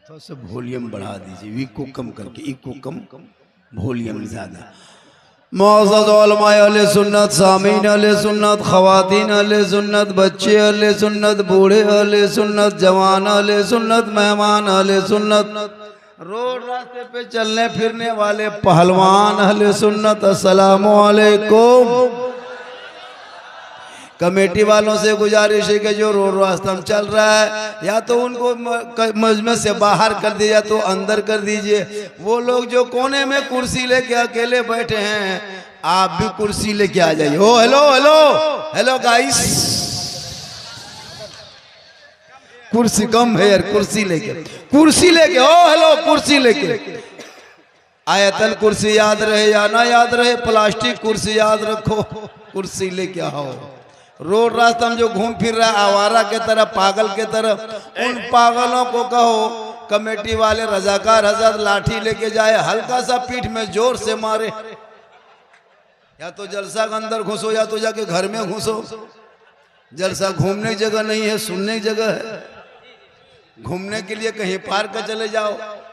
थोड़ा सा वॉल्यूम बढ़ा दीजिए, वी को कम करके, ई को कम, वॉल्यूम ज्यादा। मौज़ज़ उलमाए अहले सुन्नत, सामीन अहले सुन्नत, ख़वातीन अहले सुन्नत, बच्चे अहले सुन्नत, बूढ़े अहले सुन्नत, जवान अहले सुन्नत, मेहमान अहले सुन्नत, रोड रास्ते पे चलने फिरने वाले पहलवान अहले सुन्नत, अस्सलामु अलैकुम। कमेटी वालों से गुजारिश है कि जो रोड रास्ता में चल रहा है या तो उनको मजमे से बाहर कर दीजिए या तो अंदर कर दीजिए। वो लोग जो कोने में कुर्सी लेके अकेले बैठे हैं, आप भी कुर्सी लेके आ जाइए। ओ हेलो हेलो हेलो गाइस, कुर्सी कम है यार, कुर्सी लेके ओ हेलो कुर्सी लेके। आयतल कुर्सी याद रहे या ना याद रहे, प्लास्टिक कुर्सी याद रखो, कुर्सी लेके आओ। रोड रास्ता में जो घूम फिर रहा है आवारा के तरह, पागल के तरह, उन पागलों को कहो कमेटी वाले रजाकार हजरत लाठी लेके जाए, हल्का सा पीठ में जोर से मारे। या तो जलसा के अंदर घुसो या तो जाके घर में घुसो। जलसा घूमने की जगह नहीं है, सुनने की जगह है। घूमने के लिए कहीं पार्क चले जाओ,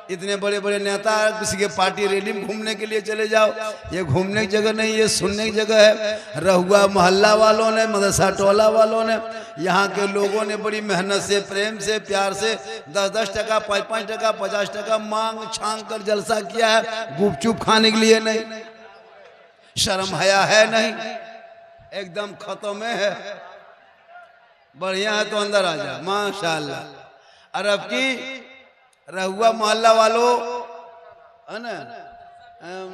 इतने बड़े बड़े नेता किसी के पार्टी रैली में घूमने के लिए चले जाओ, ये घूमने की जगह नहीं, ये सुनने की जगह है। रहुआ मोहल्ला वालों ने, मदरसा टोला वालों ने, यहाँ के लोगों ने बड़ी मेहनत से, प्रेम से, प्यार से 10-10 टका, 5-5 टका, 50 टका मांग छांग कर जलसा किया है। गुपचुप खाने के लिए नहीं, शर्म हया है नहीं, एकदम खत्म है। बढ़िया है तो अंदर आ जा, माशाल्लाह। अरब की रहुआ मोहल्ला वालों है ना,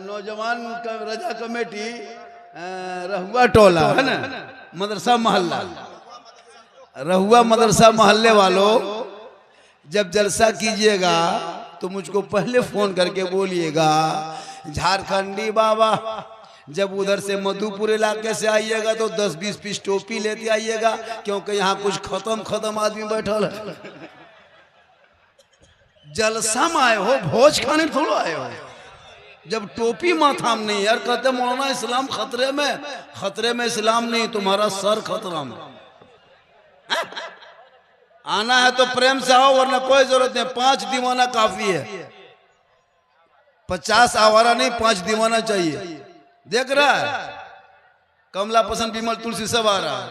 नौजवान रजा कमेटी, रहुआ टोला है ना, मदरसा मोहल्ला, रहुआ मदरसा मोहल्ले वालों, जब जलसा कीजिएगा तो मुझको पहले फोन करके बोलिएगा, झारखंडी बाबा जब उधर से मधुपुर इलाके से आइएगा तो 10-20 पीस टोपी लेते आइएगा, क्योंकि यहाँ कुछ खत्म आदमी बैठल है। जलसा में आए हो, भोज खाने थोड़ा आए हो। जब टोपी माथा में नहीं, यार कहते मौलाना इस्लाम खतरे में इस्लाम नहीं, तुम्हारा सर खतरा में। आना है तो प्रेम से आओ, वरना कोई जरूरत नहीं। 5 दीवाना काफी है, 50 आवारा नहीं, 5 दीवाना चाहिए। देख रहा है कमला पसंद, विमल, तुलसी सब आ रहा है,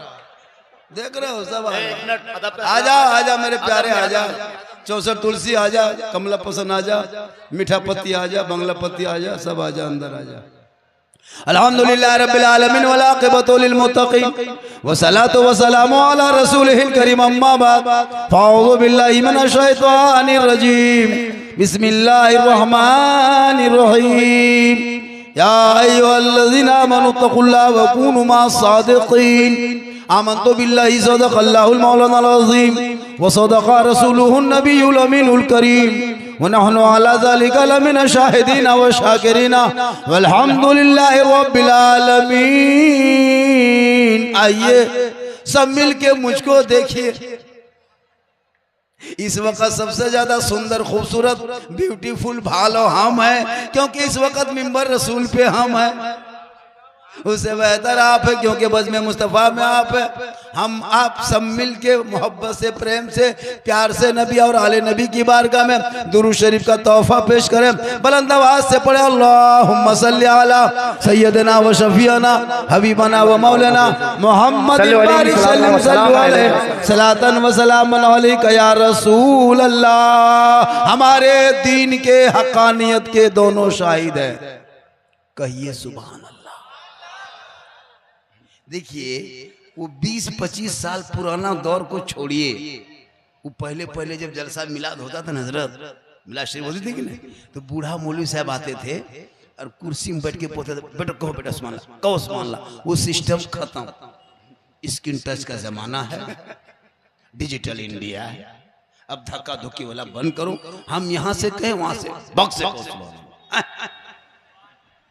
देख रहे हो सब आ रहा। आजा मेरे प्यारे, आजा 64 तुलसी आजा, कमला पसंद आजा, मीठा पत्ती आजा, बंगला पत्ती आजा, सब आजा, अंदर आजा। अल्हम्दुलिल्लाह रब्बिल आलमीन वल आक़िबतु लिल मुत्तक़ीन वस्सलातु वस्सलामु अला रसूलिहिल करीम, अम्मा बाद, फ़अऊज़ु बिल्लाहि मिनश शैतानिर रजीम, बिस्मिल्लाहिर रहमानिर रहीम। या अय्युहल्लज़ीना आमनू तक़ुल्लाह व कूनू मअस सादिक़ीन। आमन्तु बिल्लाहि सदक़ल्लाहुल मौलानाल अज़ीम व सदक़ा रसूलुहुन नबियुल अमीनुल करीम व नहनु अला ज़ालिका लमिन शाहिदीन व शाकिरीन वल्हम्दुलिल्लाहि रब्बिल आलमीन। आइए सब मिल के मुझको देखिए। इस वक्त सबसे ज्यादा सुंदर, खूबसूरत, ब्यूटीफुल भालो हम हैं, क्योंकि इस वक्त मिंबर रसूल पे हम हैं। उससे बेहतर आप है, क्योंकि बज़्म मुस्तफ़ा में आप है। हम आप सब मिल के मोहब्बत से, प्रेम से, प्यार से नबी और आले नबी की बारगाह में दुरूद शरीफ का तोहफा पेश करें। बुलंद आवाज से पढ़े अल्लाहुम्मा सल्ली अला सय्यदना व शफीअना हबीबना व मौलाना मोहम्मद सलातन व सलामन अलैका या रसूल अल्लाह। हमारे दीन के हक़ानियत के दोनों शाहिद हैं, कहिए सुभान अल्लाह। देखिए वो 20-25 साल पुराना दौर को छोड़िए, वो पहले जब जलसा मिलाद होता था, हजरत मिलाद शरीफ होती थी कि नहीं, तो बूढ़ा मौलवी साहब आते थे और कुर्सी में बैठ के बोलते थे, बेटा कहो, बेटा सुभान अल्लाह, कहो सुभान अल्लाह। वो सिस्टम खत्म, स्क्रीन टच का जमाना है, डिजिटल इंडिया है। अब धक्का धुक्की वाला बंद करो, हम यहाँ से कहें वहां से बक्स से।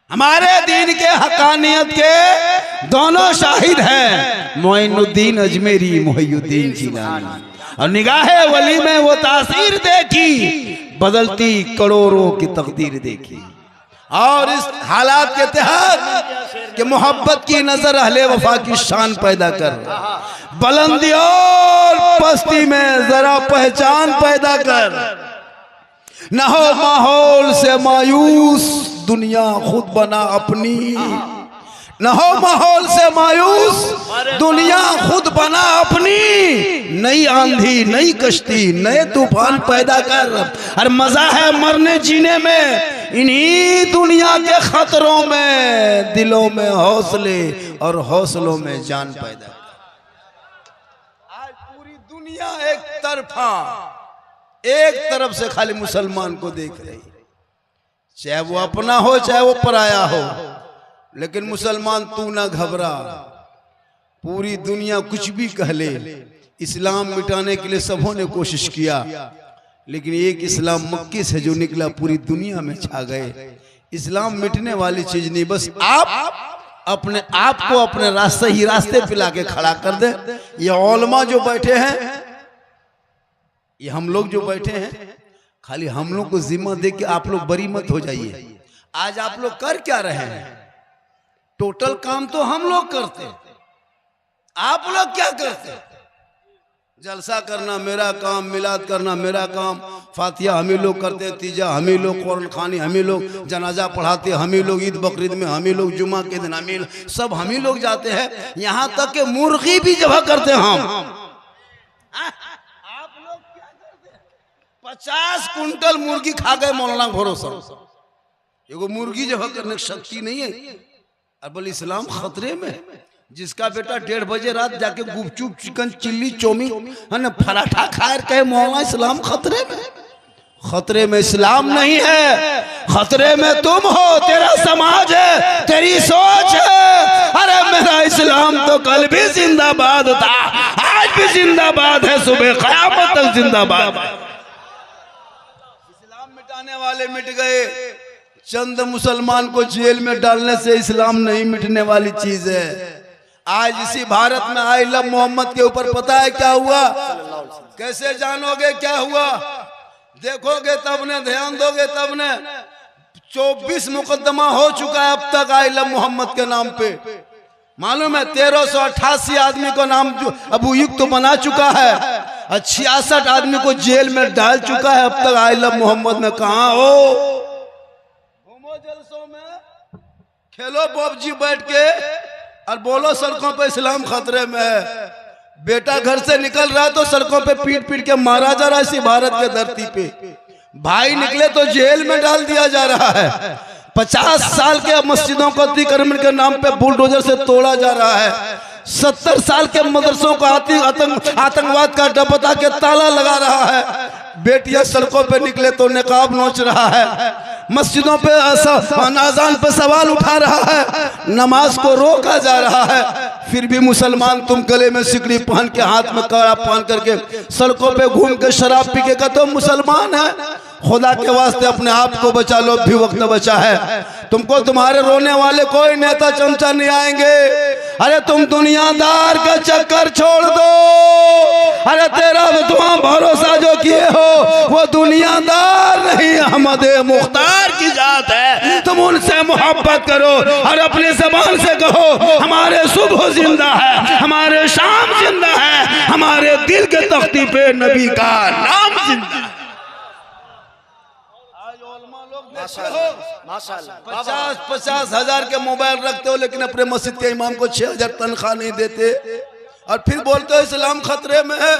हमारे दीन के हक़ानियत के दोनों शाहिद हैं, मोइनुद्दीन अजमेरी, मोहिउद्दीन जिलानी। और निगाहे वली में वो तासीर देखी, बदलती करोड़ों की तकदीर देखी। और इस हालात के तहत कि मोहब्बत की नजर अहले वफा की शान पैदा कर, बुलंदी और पस्ती में जरा पहचान पैदा कर। न हो माहौल से मायूस, दुनिया खुद बना अपनी। न हो माहौल से मायूस, दुनिया खुद बना अपनी। नई आंधी, नई कश्ती, नए तूफान पैदा कर, और मजा है मरने जीने में। इन्हीं दुनिया के खतरों में दिलों में हौसले और हौसलों में जान पैदा कर। आज पूरी दुनिया एक तरफा, एक तरफ से खाली मुसलमान को देख रही, चाहे वो अपना हो चाहे वो पराया हो। लेकिन मुसलमान तू ना घबरा, पूरी दुनिया कुछ भी कह ले, इस्लाम मिटाने के लिए सबों ने कोशिश किया, लेकिन एक इस्लाम मक्के से जो निकला पूरी दुनिया में छा गए। इस्लाम मिटने वाली चीज नहीं, बस आप अपने आप को अपने रास्ते ही रास्ते पे लाके खड़ा कर दे। ये उलमा जो बैठे हैं, ये हम लोग जो बैठे हैं, खाली हम लोग को जिम्मा दे के आप लोग बरी मत हो जाइए। आज आप लोग कर क्या रहे हैं? टोटल काम तो हम लोग करते, आप लोग क्या करते? जलसा करना मेरा काम, मिलाद करना मेरा काम, फातिहा हम ही लोग करते, तीजा हम ही लोग, कुरान खानी हम ही लोग, जनाजा पढ़ाते हम ही लोग, ईद बकरीद में हम ही लोग, जुमा के दिन हम ही, सब हम ही लोग जाते हैं। यहाँ तक कि मुर्गी भी जबह करते हम। आप लोग क्या करते? 50 कुंटल मुर्गी खा गए मौलाना भरोसा। एगो मुर्गी जबह करने की शक्ति नहीं है। अब बोले इस्लाम खतरे में। जिसका बेटा 1:30 बजे रात जाके गुपचुप, चिकन चिल्ली, चौमिन है ना, पराठा खाए कहे मौलाना इस्लाम खतरे में। खतरे में इस्लाम नहीं है, खतरे में तुम हो, तेरा समाज है, तेरी सोच है। अरे मेरा इस्लाम तो कल भी जिंदाबाद था, आज भी जिंदाबाद है, सुबह क़यामत तक जिंदाबाद। इस्लाम मिटाने वाले मिट गए, चंद मुसलमान को जेल में डालने से इस्लाम नहीं मिटने वाली चीज है। आज इसी भारत में आई लव मोहम्मद के ऊपर पता है क्या हुआ? कैसे जानोगे क्या हुआ? देखोगे तब ने, ध्यान दोगे तब ने। 24 मुकदमा हो चुका है अब तक आई लव मोहम्मद के नाम पे। मालूम है 1388 आदमी को नाम अभियुक्त तो बना चुका है, और 66 आदमी को जेल में डाल चुका है अब तक आई लव मोहम्मद में। कहाँ हो? जलसों में खेलो पबजी बैठ के और बोलो सड़कों पे इस्लाम खतरे में है। बेटा घर से निकल रहा है तो सड़कों पे पीट पीट के मारा जा रहा है इसी भारत के धरती पे। भाई निकले तो जेल में डाल दिया जा रहा है। 50 साल के मस्जिदों को अतिक्रमण के नाम पे बुलडोजर से तोड़ा जा रहा है। 70 साल के मदरसों को आतंकवाद का डबता के ताला लगा रहा है। बेटियां सड़कों पे निकले तो निकाब नोच रहा है। मस्जिदों पे अज़ान पे सवाल उठा रहा है, नमाज को रोका जा रहा है। फिर भी मुसलमान तुम गले में सिकड़ी पहन के, हाथ में कड़ा पहन करके सड़कों पे घूम के शराब पी के का तो मुसलमान है। खुदा के वास्ते अपने आप को बचा लो, भी वक्त बचा है। तुमको तुम्हारे रोने वाले कोई नेता चमचा नहीं आएंगे। अरे तुम दुनियादार का चक्कर छोड़ दो। अरे तेरा तुम भरोसा जो किए हो वो दुनियादार नहीं, अहमद मुख्तार की जात है। तुम उनसे मोहब्बत करो और अपने जबान से कहो हमारे सुबह जिंदा है, हमारे शाम जिंदा है, हमारे दिल के तख्ती पे नबी का नाम जिंदा है। 50 हजार के मोबाइल रखते हो लेकिन अपने मस्जिद के इमाम को 6000 तनख्वाह नहीं देते, और फिर बोलते हो इस्लाम खतरे में है।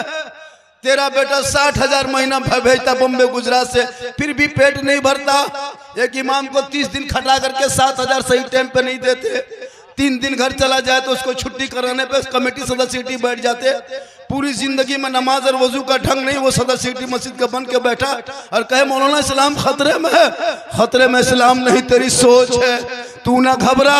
तेरा बेटा 60,000 महीना भेजता बम्बे गुजरात से, फिर भी पेट नहीं भरता। एक इमाम को 30 दिन खटा करके 7,000 सही टाइम पे नहीं देते। 3 दिन घर चला जाए तो उसको छुट्टी कराने पे कमेटी सदस्य बैठ जाते। पूरी जिंदगी में नमाज और वजू का ढंग नहीं, वो सदस्य मस्जिद का बन के बैठा और कहे मौलाना इस्लाम खतरे में है। खतरे में इस्लाम नहीं, तेरी सोच है। तू ना घबरा,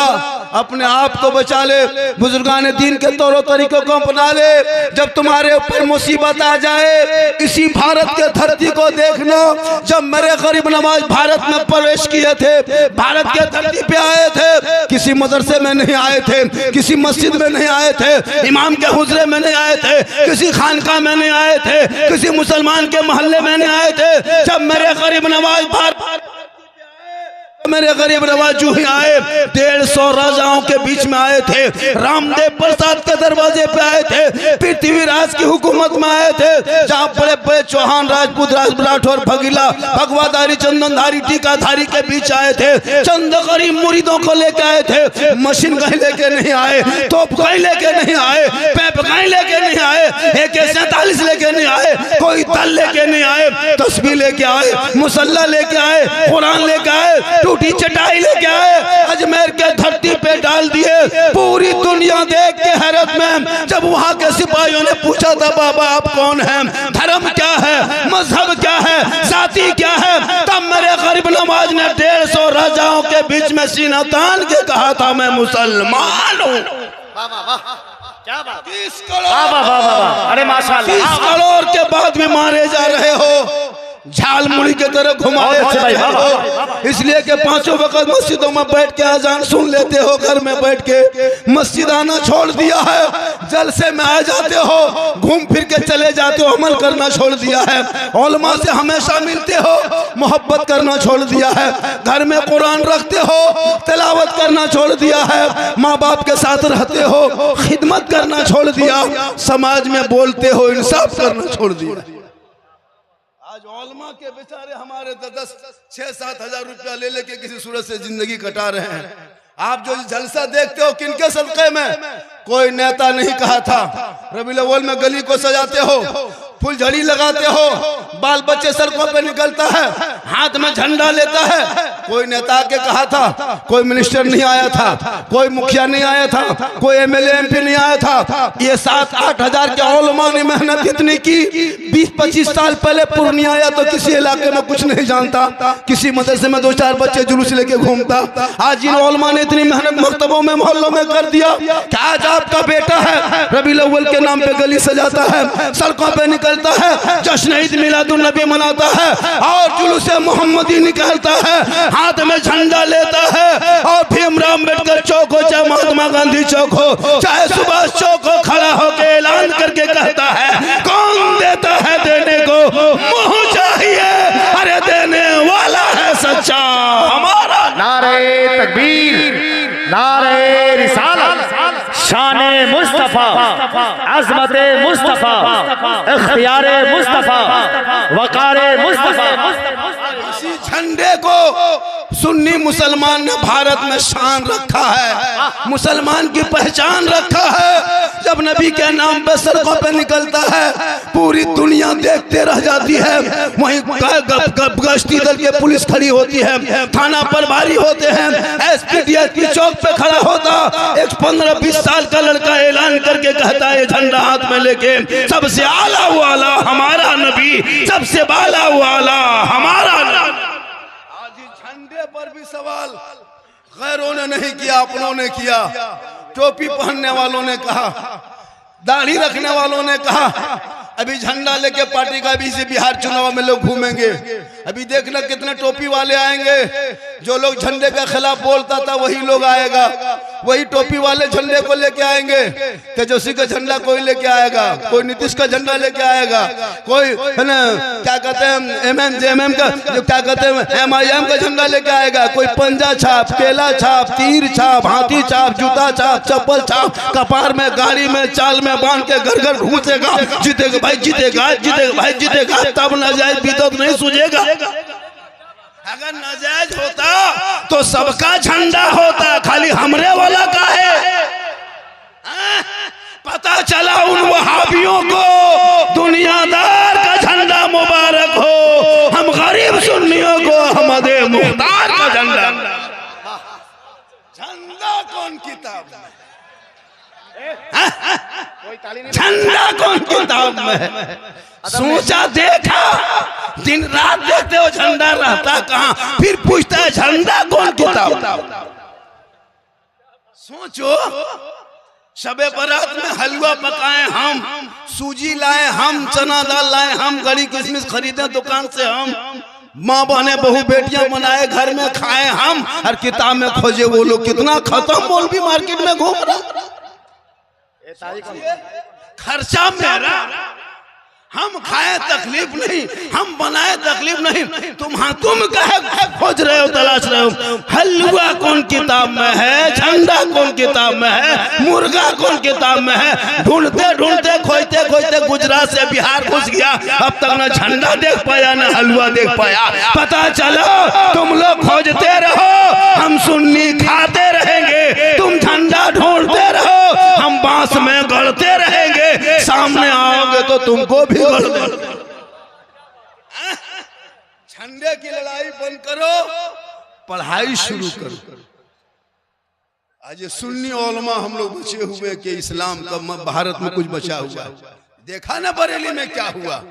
अपने आप को बचा ले, बुजुर्गान दीन के तौर तरीकों को अपना ले। जब तुम्हारे ऊपर मुसीबत आ जाए, इसी भारत के धरती को देखना। जब मेरे गरीब नवाज भारत में प्रवेश किए थे, भारत के धरती पे आए थे, किसी मदरसे में नहीं आए थे, किसी मस्जिद में नहीं आए थे, इमाम के हुजरे में नहीं आए थे, किसी खानका में नहीं आए थे, किसी मुसलमान के मोहल्ले में नहीं आए थे। जब मेरे गरीब नवाज जो ही आए, 150 राजाओं के बीच में आए थे, रामदेव प्रसाद के दरवाजे पे आए थे, पृथ्वीराज की हुकूमत में आए थे, जहाँ बड़े बड़े चौहान राजपूत राठौर भगीला भगवाधारी चंदनधारी टीकाधारी के बीच आए थे। चंद गरीब मुरीदों को लेके आए थे। मशीन कहीं लेके नहीं आए, तोप कहीं लेके नहीं आए, पैप कहीं लेके नहीं आए, AK-47 लेके नहीं आए, कोई तल लेके नहीं आए, तस्बीह लेके आए, मुसल्ला लेके आए, कुरान लेके आए, टूटी चटाई लेके आए, अजमेर के धरती पे डाल दिए। पूरी दुनिया देख के हैरत में जब वहां के सिपाहियों ने पूछा था बाबा आप कौन हैं, धर्म क्या है, मजहब क्या है, जाति क्या है, तब मेरे गरीब नवाज ने 150 राजाओं के बीच में सीना तान के कहा था मैं मुसलमान हूँ। क्या बात, 30 करोड़, अरे माशाअल्लाह, 30 करोड़ के बाद भी मारे जा रहे हो, झाल मुड़ी के तरह घुमाए हो, इसलिए कि 5 वक्त मस्जिदों में बैठ के अजान सुन लेते हो, घर में बैठ के मस्जिद आना छोड़ दिया है, जलसे में आ जाते हो, घूम फिर के चले जाते हो, अमल करना छोड़ दिया है, उलमा से हमेशा मिलते हो, मोहब्बत करना छोड़ दिया है, घर में कुरान रखते हो, तिलावत करना छोड़ दिया है, माँ बाप के साथ रहते हो, खिदमत करना छोड़ दिया, समाज में बोलते हो, इंसाफ करना छोड़ दिया। आज उलमा के बेचारे हमारे 6-7 हजार रुपया ले लेके किसी सूरत से जिंदगी कटा रहे हैं। आप जो जलसा देखते हो किनके सदक़े में, कोई नेता नहीं कहा था, रबीउल अव्वल में गली को सजाते हो, फुलझड़ी लगाते हो, बाल बच्चे सड़कों पे निकलता है, हाथ में झंडा लेता है, कोई नेता के कहा था, कोई मिनिस्टर नहीं आया था, कोई मुखिया नहीं आया था, कोई MLA MP नहीं आया था। ये 7-8 हजार के उलमा ने मेहनत इतनी की, 20-25 साल पहले पूर्णिया आया तो किसी इलाके में कुछ नहीं जानता, किसी मदरसे में 2-4 बच्चे जुलूस लेके घूमता। आज जिन उलमा ने इतनी मेहनत मकतबों में मोहल्लों में कर दिया कि आज आपका बेटा है रबीउल अव्वल के नाम पे गली सजाता है, सड़कों पे निकलता है, जश्न ईद मिलादुन नबी मनाता है और जुलूस मोहम्मदी निकालता है, हाथ में झंडा लेता है, और भीमराव अम्बेडकर चौक हो चाहे महात्मा गांधी चौक हो चाहे सुभाष चौक हो, खड़ा होकर ऐलान करके कहता है कौन देता है देने को मुँह चाहिए, अरे देने वाला है सच्चा हमारा। नारे तकबीर, नारे रिसालत, शाने मुस्तफा, अज़मते मुस्तफा, इख्तियारे मुस्तफा, वकारे मुस्तफा। इसी झंडे को सुन्नी मुसलमान ने भारत में शान रखा है, मुसलमान की पहचान रखा है। जब नबी के नाम पे सड़कों पे निकलता है पूरी दुनिया देखते रह जाती है, वहीं गश्ती दल के पुलिस खड़ी होती है, थाना प्रभारी होते हैं, SPDS चौक पे खड़ा होता, एक 15-20 साल का लड़का ऐलान करके कहता है झंडा हाथ में लेके सबसे आला वाला हमारा नबी, सबसे बाला वाला हमारा नबी। आज झंडे पर भी सवाल गैरों ने नहीं किया, अपनों ने किया। टोपी पहनने वालों ने कहा, दाढ़ी रखने वालों ने कहा, अभी झंडा लेके पार्टी का भी से बिहार चुनाव में लोग घूमेंगे। अभी देखना कितने टोपी वाले आएंगे, जो लोग झंडे के खिलाफ बोलता था वही लोग आएगा, वही टोपी वाले झंडे को लेके आएंगे। तेजस्वी का झंडा कोई लेके आएगा, कोई नीतीश का झंडा लेके आएगा, कोई है ना क्या कहते हैं MM का जो क्या कहते हैं MIM का झंडा लेके आएगा, कोई पंजा छाप, केला छाप, तीर छाप, हाथी छाप, जूता छाप, चप्पल छाप, कपार में गाड़ी में चाल में बांध के घर घर घूसेगा, जीतेगा भाई जीतेगा, जीतेगा भाई जीतेगा, तब नाजायज बिदअत नहीं सूझेगा। अगर नाजायज होता तो सबका झंडा होता, खाली हमरे वाला का है। पता चला उन वहाबियों को दुनियादार का झंडा मुबारक हो, हम गरीब सुन्नियों को अहमदे मुख्तार का झंडा। झंडा कौन किताब में, झंडा कौन किताब में है? सोचा देखा, दिन रात देखते हो झंडा रहता कहाँ, फिर पूछता है झंडा कौन किताब। सोचो शबे बारात में हलवा पकाए हम, सूजी लाए हम, चना दाल लाए हम, गड़ी किशमिश खरीदे दुकान से हम, माँ बहने बहू बेटियां बनाए घर में खाए हम, और किताब में खोजे वो लोग। कितना खत्म मौलवी मार्केट में घूम रहा, खर्चा मेरा, हम खाए तकलीफ नहीं, हम बनाए तकलीफ नहीं। तुम कहे खोज रहे हो, तलाश रहे हो। हलवा कौन किताब में है, झंडा कौन किताब में है, मुर्गा कौन किताब में है। ढूंढते ढूंढते खोजते खोजते गुजरात से बिहार घुस गया। अब तक न झंडा देख पाया न हलवा देख पाया। पता चलो तुम लोग खोजते रहो, हम सुन्नी खाते रहेंगे। तुम झंडा ढूंढते रहो, हम बांस में गड़ते रहेंगे। सामने आओगे तो तुमको भी गड़ देंगे। झंडे की लड़ाई बंद करो, पढ़ाई शुरू करो। आज ये सुन्नी उलमा हम लोग बचे हुए कि इस्लाम का भारत में कुछ बचा हुआ। देखा ना बरेली में क्या हुआ।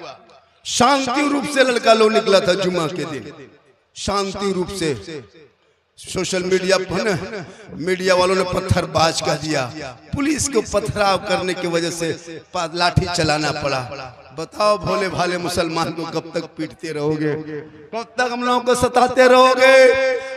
शांति रूप से लड़का लोग निकला था जुमा के दिन, शांति रूप से। सोशल मीडिया पर मीडिया वालों ने पत्थरबाज कह दिया, पुलिस को पथराव करने की वजह से लाठी चलाना पड़ा। बताओ भोले भाले मुसलमान को कब तक पीटते रहोगे, कब तक हम लोगों को सताते रहोगे।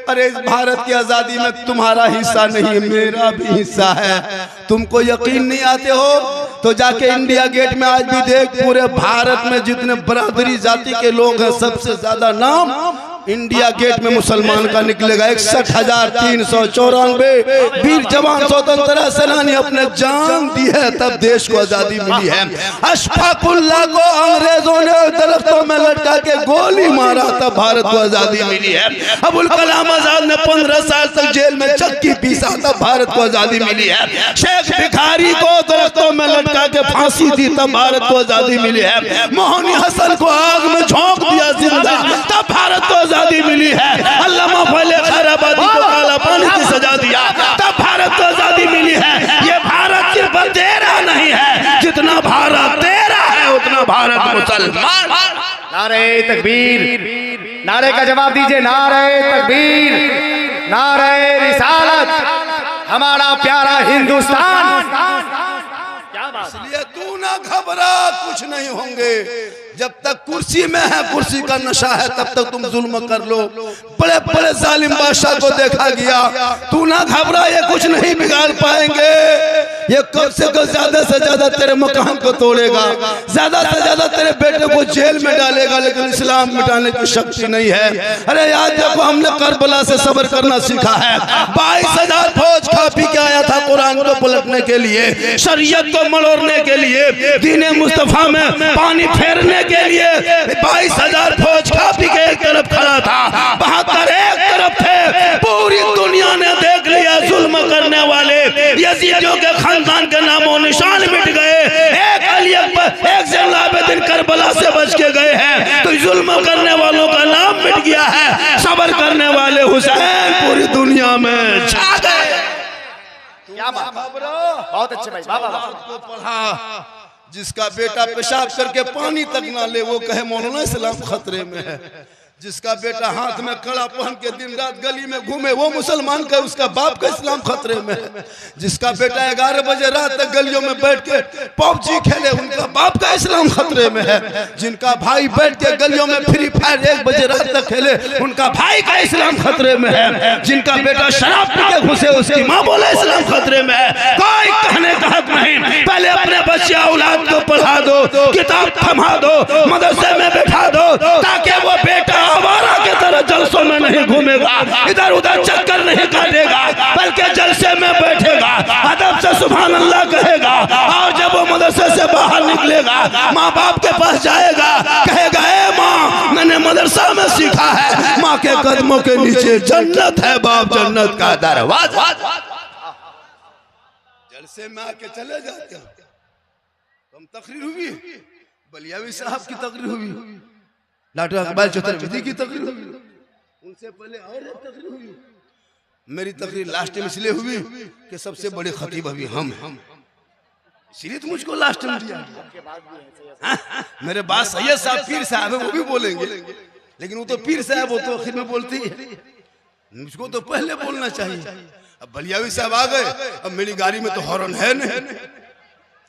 अरे इस भारत की आजादी में तुम्हारा हिस्सा नहीं, मेरा भी हिस्सा है। तुमको यकीन नहीं आते हो तो जाके इंडिया गेट में आज भी देख, पूरे भारत में जितने बरादरी जाति के लोग हैं सबसे ज्यादा नाम इंडिया गेट में मुसलमान का निकलेगा। 61,394 वीर जवान स्वतंत्रता सेनानी अपने जान दी है तब देश को आजादी मिली है। अशफाकुल्लाह को अंग्रेजों ने दरख्तों में लटका के गोली मारा तब भारत को आजादी मिली है। अबुल कलाम आजाद ने 15 साल तक जेल में चक्की पीसा तब भारत को आजादी मिली है। शेख भिखारी को दरख्तों में लटका के फांसी दी तब भारत को आजादी मिली है। मोहनी हसन को आग में झोंक दिया जिंदा तब भारत को आजादी मिली है। अल्लामा फैले खैराबादी को काला पानी की सजा दिया तब भारत को आजादी मिली है। ये भारत सिर्फ तेरा नहीं है, जितना भारत तेरा है उतना भारत मुसलमान। नारे तकबीर, नारे का जवाब दीजिए। नारे तकबीर, नारे रिसालत, हमारा प्यारा हिंदुस्तान। इसलिए तू ना घबरा, कुछ नहीं होंगे। जब तक कुर्सी में है, कुर्सी का नशा है, तब तक तुम जुल्म कर लो। बड़े बड़े जालिम बादशाह को देखा गया। तू ना घबरा, ये कुछ नहीं बिगाड़ पाएंगे। ये कब से कब ज्यादा से ज्यादा तेरे मकान को तोड़ेगा, ज्यादा से ज्यादा तेरे बेटे को जेल में डालेगा, लेकिन इस्लाम मिटाने की शक्ति नहीं है। अरे याद देखो, हमने करबला से सब्र करना सीखा है। 22,000 फौज खा पी के आया था कुरान को पलटने के लिए, शरीयत को मरोड़ने के लिए, दीने मुस्तफा में पानी फेरने के लिए। 22,000 फौज खा पी के एक तरफ खड़ा था, 72 एक तरफ थे। पूरी दुनिया ने देख लिया जुल्म करने वाले यजीदियों के खानदान के नामों निशान मिट गए। एक अली अकबर, एक ज़ैनुल आबिदीन करबला से बच के गए हैं, तो जुल्म करने वालों का नाम मिट गया है। सब्र करने वाले हुसैन पूरी दुनिया में छा गए। क्या बात, बहुत अच्छे भाई, वाह वाह। को पढ़ा, जिसका बेटा पेशाब करके पानी तक ना ले वो कहे मौलाना इस्लाम खतरे में है। जिसका बेटा हाथ में कड़ा पहन के दिन रात गली में घूमे वो मुसलमान का, उसका बाप का इस्लाम खतरे में है। जिसका बेटा 11 बजे रात तक गलियों में बैठ के पबजी खेले, उनका बाप का इस्लाम खतरे में है। जिनका भाई बैठ के गलियों में फ्री फायर 1 बजे रात तक खेले, उनका भाई का इस्लाम खतरे में है। जिनका बेटा शराब पी के घुसे, उसकी माँ बोले इस्लाम खतरे में है। कोई कहने का हक नहीं। पहले अपने बच्चे औलाद को पढ़ा दो, किताब थमा दो, मदरसे में बैठा दो, ताकि वो बेटा आवारा के तरह जलसों में नहीं घूमेगा, इधर उधर चक्कर नहीं काटेगा, बल्कि जलसे में बैठेगा, अदब से सुभान अल्लाह कहेगा। और जब वो मदरसे से बाहर निकलेगा, माँ बाप के पास जाएगा, कहेगा ए माँ मैंने मदरसा में सीखा है, माँ के कदमों के नीचे जन्नत है, बाप जन्नत का दरवाजा। जलसे में आके चले जाते हो। तुम तकरीर हुई, बलियावी साहब की तकरीर हुई, डॉक्टर इकबाल चतुर्वेदी की तकरीर हुई, उनसे पहले और तकरीर हुई। मेरी तकरीर लास्ट में इसलिए हुई कि सबसे बड़े खतीब अभी हम हैं, इसलिए तो मुझको लास्ट में दिया। मेरे बाद सैयद साहब पीर साहब है, वो भी बोलेंगे, लेकिन वो तो पीर साहब, वो तो आखिर में बोलती है, मुझको तो पहले बोलना चाहिए। अब बलियावी साहब आ गए, अब मेरी गाड़ी में तो हॉर्न है नहीं,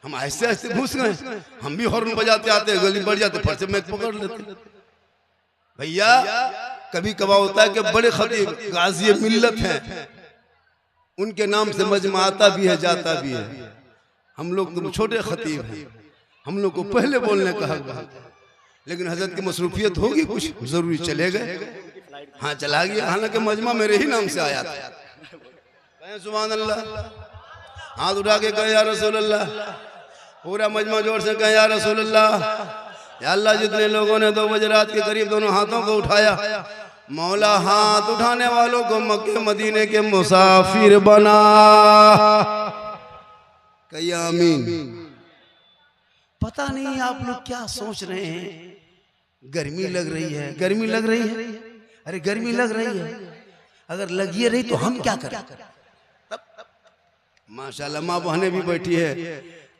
हम ऐसे ऐसे घुस गए, हम भी हॉर्न बजाते आते, गली बढ़ जाते, फट से मैं पकड़ लेते। भैया कभी कभार होता है कि बड़े खतीब गाजी मिल्लत हैं, उनके नाम से मजमा आता भी है, जाता भी है। हम लोग तो छोटे खतीब हैं, हम लोग को पहले बोलने का हक बनता है, लेकिन हजरत की मसरूफियत होगी कुछ जरूरी चले गए। हाँ चला गया, हालांकि मजमा मेरे ही नाम से आया था। कहें सुभान अल्लाह, हाथ उठा के कहे या रसूल अल्लाह, पूरा मजमा जोर से कहे या रसूल अल्लाह। या अल्लाह, जितने लोगों ने 2 बजे रात के करीब दोनों हाथों को उठाया, मौला हाथ उठाने वालों को मक्के मदीने के मुसाफिर बना। कहिए आमीन। पता नहीं आप लोग क्या सोच रहे हैं, गर्मी लग रही है, गर्मी लग रही है, अरे गर्मी लग रही है, अगर लगी रही तो हम क्या करें? माशाल्लाह माँ बहनें भी बैठी है,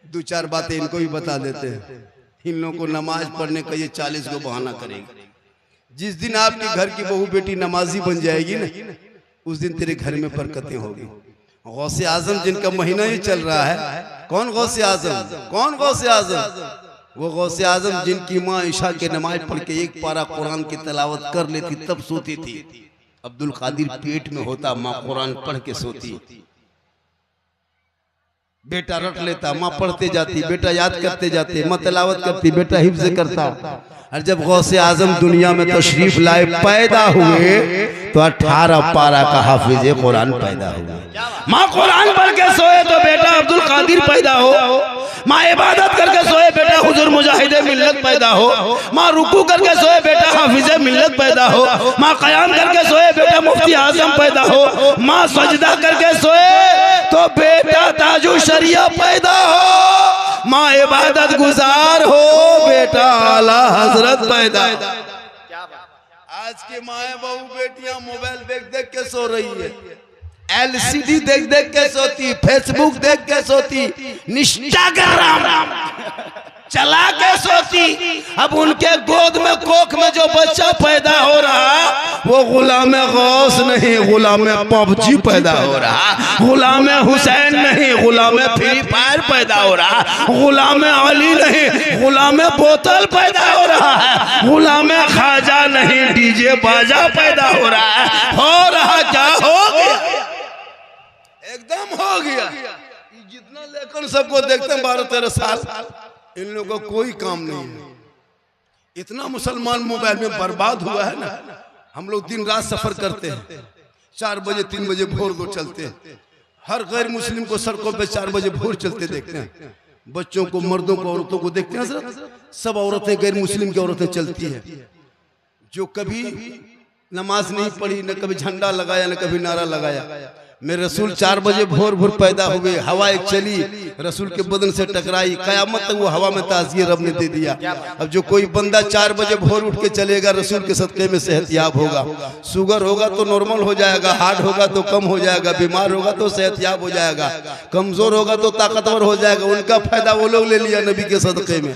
2-4 बातें इनको भी बता देते हैं। इन लोगों को नमाज पढ़ने का ये 40 को बहाना करेंगे। जिस दिन आपके घर की बहू बेटी नमाजी बन जाएगी ना, उस दिन तेरे घर में बरकतें होगी। गौसे आजम जिनका महीना ही चल रहा है, कौन गौसे आजम? कौन गौसे आजम? वो गौसे आजम जिनकी माँ ईशा के नमाज पढ़ के 1 पारा कुरान की तलावत कर लेती तब सोती थी। अब्दुल कादिर पेट में होता, माँ कुरान पढ़ के सोती, बेटा रट लेता, माँ पढ़ते जाती, बेटा याद करते जाते, माँ तलावत करती, बेटा हिफ्ज करता। और जब गौसे आजम दुनिया में तशरीफ लाए, पैदा हुए, तो 18 पारा का हाफिज कुरान पैदा हुआ। माँ कुरान पढ़ के सोए तो बेटा अब्दुल कादिर पैदा हो, माँ इबादत करके सोए बेटा हुजूर मुजाहिद मिल्लत पैदा हो, माँ रुकू करके सोए बेटा हाफिज मिल्लत पैदा हो, माँ कयाम करके सोए बेटा मुफ्ती आजम पैदा हो, माँ सजदा करके सोए तो बेटा ताजु शरिया पैदा हो, माँ इबादत गुजार हो बेटा आला हजरत पैदा। आज की माए बहू बेटियां मोबाइल देख देख के सो रही है, LCD देख देख के सोती, फेसबुक देख के सोती, इंस्टाग्राम चला के सोती। अब उनके गोद में कोख में जो बच्चा पैदा हो रहा, वो गुलाम गौस नहीं, गुलाम पबजी पैदा हो रहा, गुलाम हुसैन नहीं, गुलाम फ्री फायर पैदा हो रहा, गुलाम अली नहीं, गुलाम बोतल पैदा हो रहा है, गुलाम खाजा नहीं, डीजे बाजा पैदा हो रहा है। हो रहा क्या? हो गया, एकदम हो गया। जितना लेकर सबको देखते हैं 12-13 साल, इन लोगों को कोई काम नहीं है। इतना मुसलमान मोबाइल में बर्बाद हुआ है ना। हम लोग दिन रात सफर करते हैं, 4 बजे 3 बजे भोर को चलते हैं। हर गैर मुस्लिम को सड़कों पे 4 बजे भोर चलते देखते हैं, बच्चों को, मर्दों को, औरतों को देखते हैं। सब औरतें गैर मुस्लिम की औरतें चलती है, जो कभी नमाज नहीं पढ़ी, न कभी झंडा लगाया, न कभी नारा लगाया। मेरे रसूल 4 बजे भोर भोर पैदा हुए, हवा एक चली, रसूल के बदन से टकराई, कयामत तक वो हवा में ताज़िए रब ने दे दिया। अब जो कोई बंदा 4 बजे भोर उठ के चलेगा, रसूल के सदक़े में सेहतयाब होगा। शुगर होगा तो नॉर्मल हो जाएगा, हार्ट होगा तो कम हो जाएगा, बीमार होगा तो सेहतयाब हो जाएगा, कमजोर होगा तो ताकतवर हो जाएगा। उनका फायदा वो लोग ले लिया नबी के सदक़े में।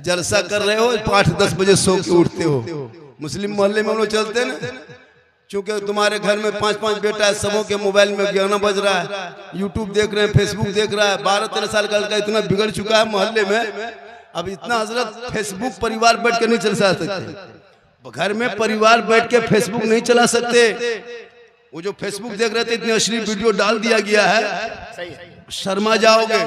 जलसा कर रहे हो, 8-10 बजे सो के उठते हो। मुस्लिम मोहल्ले में हम लोग चलते हैं ना, चूंकि तुम्हारे घर में 5-5 बेटा है, सबों के मोबाइल में गाना बज रहा है, यूट्यूब देख रहे हैं, फेसबुक देख रहा है। 12-13 साल का लड़का इतना बिगड़ चुका है मोहल्ले में, अब इतना हजरत फेसबुक परिवार बैठ के नहीं चला सकते। घर में परिवार बैठ के फेसबुक नहीं चला सकते। वो जो फेसबुक देख रहे थे, इतनी अश्लील वीडियो डाल दिया गया है, शर्मा जाओगे।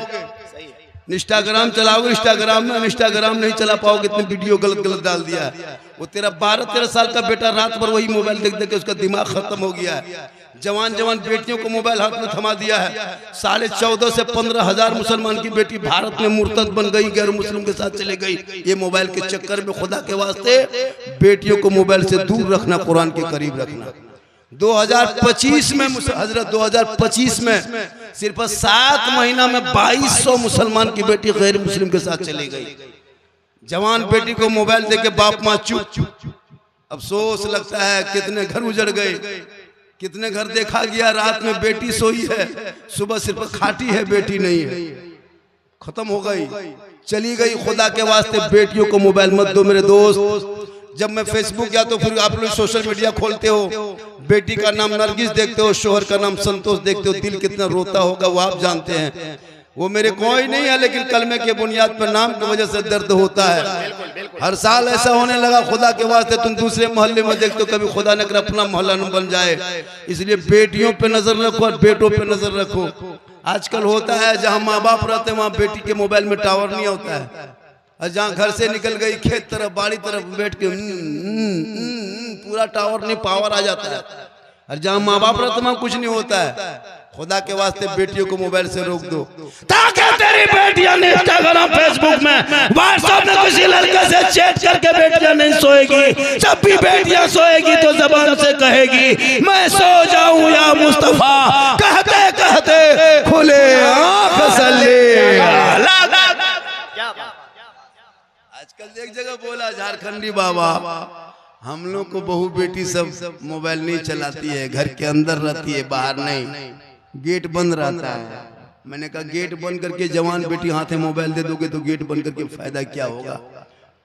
इंस्टाग्राम चलाओगे, इंस्टाग्राम में इंस्टाग्राम नहीं चला पाओगे, इतने वीडियो गलत गलत डाल दिया है। वो तेरा 12-13 साल का बेटा रात भर वही मोबाइल देख देख के उसका दिमाग खत्म हो गया है। जवान जवान बेटियों को मोबाइल हाथ में थमा दिया है। 14.5 से 15,000 मुसलमान की बेटी भारत में मुर्तद बन गई, गैर मुस्लिम के साथ चले गई, ये मोबाइल के चक्कर में। खुदा के वास्ते बेटियों को मोबाइल से दूर रखना, कुरान के करीब रखना। 2025 में हजरत 2025 में सिर्फ 7 महीना में 2200 मुसलमान की बेटी गैर मुस्लिम के साथ चली गई। जवान बेटी को मोबाइल देके बाप माँ चुप। अफसोस लगता है कितने घर उजड़ गए, कितने घर देखा गया रात में बेटी सोई है, सुबह सिर्फ खाटी है, बेटी नहीं है, खत्म हो गई, चली गई। खुदा के वास्ते बेटियों को मोबाइल मत दो मेरे दोस्त। जब मैं फेसबुक या तो फिर आप लोग सोशल मीडिया खोलते हो, बेटी का नाम नरगिस देखते हो, शोहर का नाम संतोष देखते हो, दिल कितना रोता होगा वो आप जानते हैं। वो मेरे कोई नहीं है, लेकिन कलमे के बुनियाद पर नाम की वजह से दर्द होता है। हर साल ऐसा होने लगा। खुदा के वास्ते तुम दूसरे मोहल्ले में देखते हो, कभी खुदा न अपना मोहल्ला न बन जाए। इसलिए बेटियों पे नजर रखो और बेटों पे नजर रखो। आजकल होता है जहाँ माँ बाप रहते हैं वहाँ बेटी के मोबाइल में टावर नहीं होता है, और जहाँ घर से निकल गई खेत तरफ बाड़ी तरफ बैठ के पूरा टावर नहीं पावर आ जाता है, और जहाँ माँ बाप रहते वहाँ कुछ नहीं होता है। खुदा के वास्ते बेटियों को मोबाइल से रोक दो, ताकि तेरी बेटियां इंस्टाग्राम फेसबुक में व्हाट्सएप में किसी लड़के से चैट करके बेटियां नहीं सोएगी। जब भी बेटियां सोएगी तो जबान से कहेगी मैं सो जाऊं या मुस्तफा, कहते कहते खुले आंख सल्ले। आजकल एक जगह बोला झारखंडी बाबा, हम लोग को बहू बेटी सब मोबाइल नहीं चलाती है, घर के अंदर रहती है, बाहर नहीं, गेट बंद रहता है। मैंने कहा गेट बंद करके जवान बेटी हाथ में मोबाइल दे दोगे तो गेट बंद करके फायदा क्या होगा?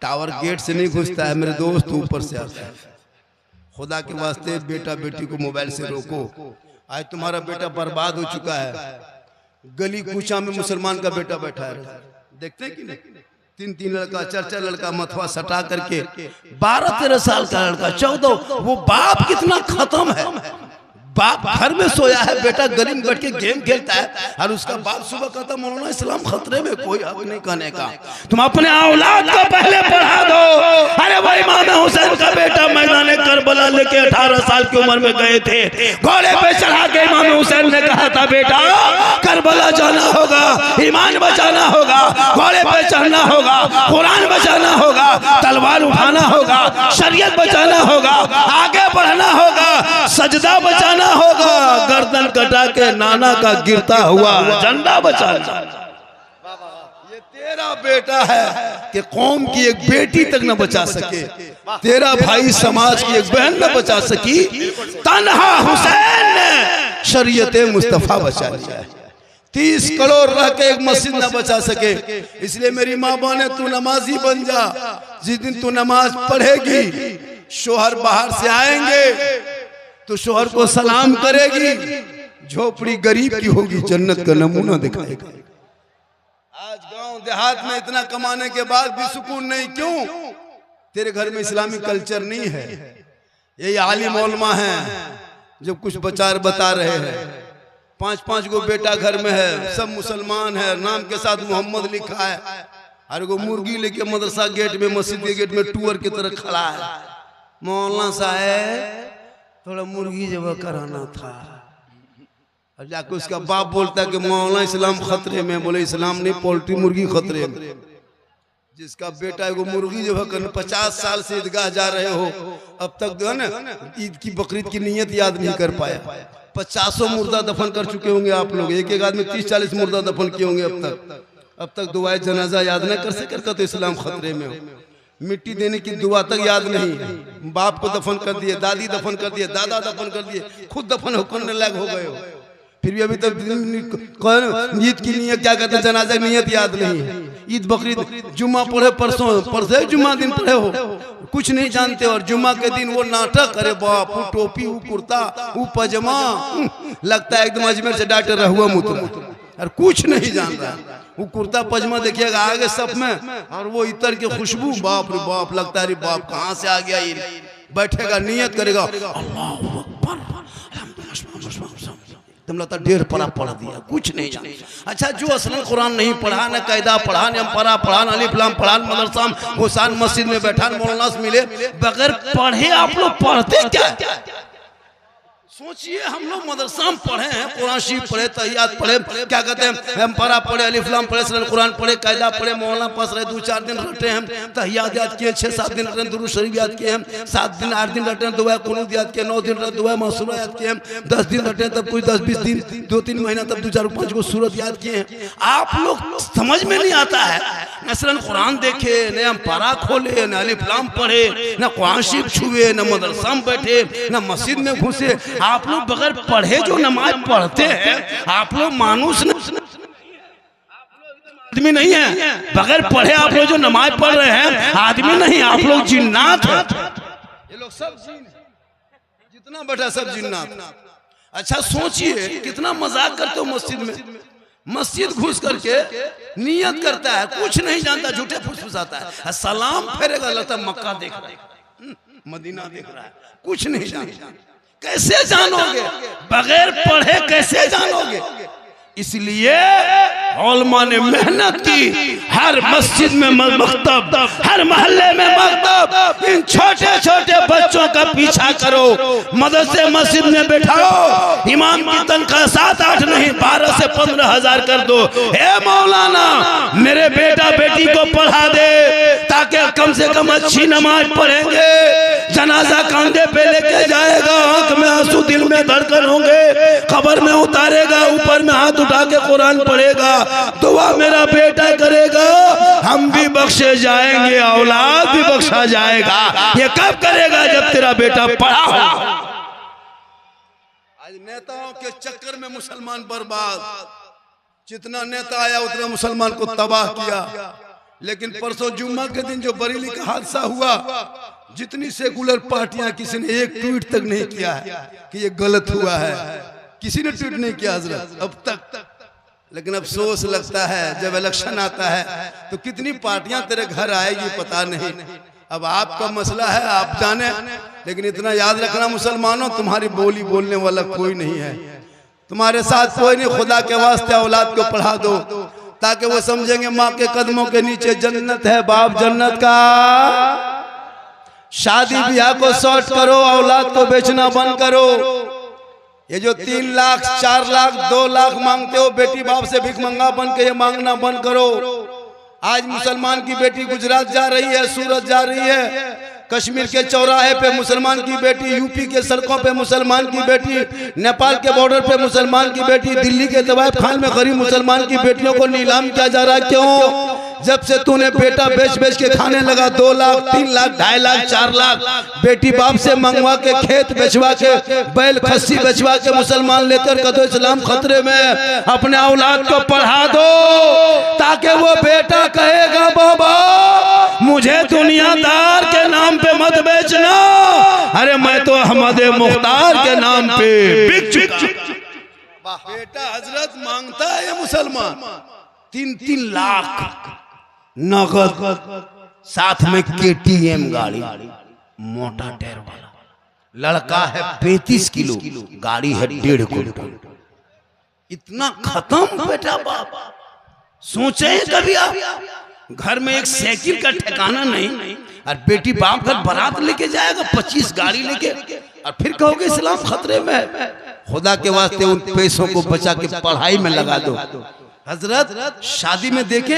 टावर गेट से नहीं घुसता है मेरे दोस्त, ऊपर से आता है। खुदा के वास्ते बेटा बेटी को मोबाइल से रोको। आज तुम्हारा बेटा बर्बाद हो चुका है, गली कूचा में मुसलमान का बेटा बैठा है, देखते हैं कि नहीं? 3 लड़का 4 लड़का मथवा सटा करके 12-13 साल का लड़का 14, वो बाप कितना खत्म है। बाप घर में सोया है, बेटा गली में बैठ के गेम खेलता है, और उसका बाप सुबह कहता मौलाना इस्लाम खतरे में, कोई हक नहीं कहने का। तुम अपने औलाद को पहले पढ़ा दो। अरे भाई इमाम हुसैन का बेटा मैदान करबला लेके 18 साल की उम्र में गए थे, घोड़े पे चढ़ा के इमाम हुसैन ने कहा था बेटा करबला जाना होगा, ईमान बचाना होगा, घोड़े पे चढ़ना होगा, कुरान बचाना होगा, तलवार उठाना होगा, शरीयत बचाना होगा, आगे बढ़ना होगा, सजदा बचाना होगा, गर्दन कटा के नाना का गिरता हुआ झंडा बचाना। ये तेरा बेटा है कि कौम की एक बेटी तक न बचा सके, तेरा भाई समाज की एक बहन न बचा सकी, तन्हा हुसैन ने शरीयत मुस्तफा बचा लिया। 30 करोड़ रह के एक मस्जिद न बचा सके। इसलिए मेरी माँ बहने तू नमाजी बन जा, जिस दिन तू नमाज पढ़ेगी शोहर बाहर से आएंगे तो शोहर को सलाम करेगी, झोपड़ी गरीब की होगी, जन्नत का नमूना दिखाएगा। आज गांव देहात में इतना कमाने के बाद भी सुकून नहीं, क्यों? तेरे घर में इस्लामी कल्चर नहीं है। यही आलिम उलमा है जो कुछ बचार बता रहे हैं, 5-5 गो बेटा घर में है, सब मुसलमान है, नाम के साथ मोहम्मद लिखा है, और वो मुर्गी लेके मदरसा गेट में मस्जिद के गेट में टूअर की तरह खड़ा है। मौलाना साहब थोड़ा मुर्गी जब कराना था, और जाके उसका बाप बोलता है कि मौलाना इस्लाम खतरे में। बोले इस्लाम नहीं, पोल्ट्री मुर्गी खतरे में। जिसका बेटा है वो मुर्गी जो है 50 साल से ईदगाह जा रहे हो, अब तक जो है ना ईद की बकरीद की नियत याद नहीं कर पाया। 50 मुर्दा दफन कर चुके होंगे आप लोग, एक आदमी 30-40 मुर्दा दफन किए होंगे अब तक दुआए जनाजा याद न कर सके तो इस्लाम खतरे में हो। मिट्टी देने की दुआ तक याद नहीं, बाप को दफन कर दिए, दादी दफन कर दिए, दादा दफन कर दिए, खुद दफन करने लायक हो गए हो, फिर भी अभी तक ईद की नियत क्या कहते हैं, जनाजा की नियत याद नहीं। ईद बकरीद जुम्मा पढ़े, परसों जुम्मा दिन पढ़े हो, कुछ नहीं जानते, और जुम्मा के दिन वो नाटक, अरे बाप वो टोपी, वो कुर्ता, वो पजामा, लगता है एकदम अजमेर से डॉक्टर रहुआ मुतरा, और कुछ नहीं जान रहा। वो कुर्ता पजामा देखिएगा आगे सब में, और वो इतर की खुशबू, बाप रे बाप, लगता है बाप कहाँ से आ गया ये। बैठेगा नियत करेगा अल्लाहू अकबर, तुम लगता 1.5 पढ़ा पढ़ दिया, कुछ नहीं जाने। अच्छा जो असलन कुरान नहीं पढ़ा, न कायदा पढ़ा, न अम्परा पढ़ा, न अलिफ लाम पढ़ा, मदरसा हुसैन मस्जिद में बैठा, मौलाना से मिले, बगैर पढ़े आप लोग पढ़ते क्या? सोचिए, हम लोग मदरसा में पढ़े हैं, कुरान शरीफ पढ़े, तहियात पढ़े, क्या कहते हैं, अम्परा पढ़े, अलिफ लाम पढ़े, सरल कुरान पढ़े, कायदा पढ़े, मौलाना पास रहे, 2-4 दिन रटे हैं, तहियात याद किए, 6-7 दिन रटे, दुरूद शरीफ याद किए हैं, 7 दिन 8 दिन रटे, दुआ कुनूत याद किए, 9 दिन रटे, दुआ मासूरा याद किए, 10 दिन रटे, तब कुछ 10-20 दिन, 2-3 महीना तब 2-4-5 को सूरत याद किए हैं। आप लोग समझ में नहीं आता है, मसलन कुरान देखे, न अम्परा खोले, न अलिफ लाम पढ़े, न कुरान शरीफ छुए, न मदरसा में बैठे, न मस्जिद में घुसे। आप लोग बगैर पढ़े जो नमाज पढ़ते हैं, आप लोग मानुस आदमी नहीं है। बगैर पढ़े आप लोग जो नमाज पढ़ रहे हैं आदमी नहीं, आप लोग जिन्नात हैं। ये लोग सब जिन, जितना बैठा सब जिन्नात। अच्छा सोचिए कितना मजाक करते हो मस्जिद में, मस्जिद घुस करके नियत करता है, कुछ नहीं जानता, झूठे फुसफुसाता है, सलाम फेरेगा लगता मक्का देख रहा है, मदीना देख रहा है, कुछ नहीं जानता। कैसे जानोगे? बगैर पढ़े कैसे जानोगे? इसलिए उलमा ने मेहनत की, हर मस्जिद में मकतब, हर मोहल्ले में मकतब। इन छोटे छोटे बच्चों का पीछा करो, मदरसे मस्जिद में बैठाओ। इमाम की तनख्वाह 7-8 नहीं 12 से 15 हजार कर दो। हे मौलाना, मेरे बेटा बेटी को पढ़ा दे ताकि कम से कम अच्छी नमाज पढ़ेंगे। जनाजा कंधे पे लेके जाएगा, आंख में आंसू, दिल में धड़कन होंगे, कब्र में उतारेगा, ऊपर में हाथ उठा के कुरान पढ़ेगा, दुआ मेरा बेटा करेगा, हम भी बख्शे जाएंगे, औलाद भी बख्शा जाएगा। ये कब करेगा? जब तेरा बेटा पढ़ा हो। आज नेताओं के चक्कर में मुसलमान बर्बाद, जितना नेता आया उतना मुसलमान को तबाह किया। लेकिन परसों जुम्मा के दिन जो बरेली का हादसा हुआ, जितनी सेकुलर पार्टियां, किसी ने एक ट्वीट तक नहीं किया है कि ये गलत हुआ है। किसी ने ट्वीट नहीं किया हजरत अब तक। लेकिन अफसोस लगता है जब इलेक्शन आता है तो कितनी पार्टियां तेरे घर आएगी पता नहीं। अब आपका मसला है, आप जाने, लेकिन इतना याद रखना मुसलमानों, तुम्हारी बोली बोलने वाला कोई नहीं है, तुम्हारे साथ कोई नहीं। खुदा के वास्ते औलाद को पढ़ा दो ताकि वो समझेंगे माँ के कदमों के नीचे जन्नत है, बाप जन्नत का। शादी ब्याह को शॉर्ट करो, औलाद को बेचना बंद करो। ये जो 3 लाख 4 लाख 2 लाख मांगते हो, बेटी बाप से भिख मंगा बन के ये मांगना बंद करो। आज मुसलमान की बेटी गुजरात जा रही है, सूरत जा रही है, कश्मीर के चौराहे पे मुसलमान की बेटी, यूपी के सड़कों पे मुसलमान की बेटी, नेपाल के बॉर्डर पे मुसलमान की बेटी, दिल्ली के तवायफ खान में गरीब मुसलमान की बेटियों को नीलाम किया जा रहा है। क्यों? जब से तूने बेटा बेच बेच के खाने लगा, 2 लाख 3 लाख 2.5 लाख 4 लाख बेटी बाप से मंगवा के, खेत बेचवा के, बैल खस्सी बेचवा के मुसलमान लेकर कदो इस्लाम खतरे में। अपने औलाद को पढ़ा दो ताकि वो बेटा कहेगा बाबा मुझे दुनियादार के नाम पे मत बेचना, अरे मैं तो अहमद मुख्तार के नाम पे बिक चुका। बेटा हजरत मांगता है ये मुसलमान 3-3 लाख नगद, साथ में KTM गाड़ी, मोटा टायर वाला। लड़का है 35 किलो, गाड़ी है 1.5 क्विंटल। इतना खत्म बेटा बाप। सोचे कभी आप, घर में एक साइकिल का ठिकाना नहीं, और बेटी बाप घर बारात लेके जाएगा 25 गाड़ी लेके, और फिर कहोगे इस्लाम खतरे में। खुदा के वास्ते उन पैसों को बचा के पढ़ाई में लगा दो। हजरत शादी में देखे,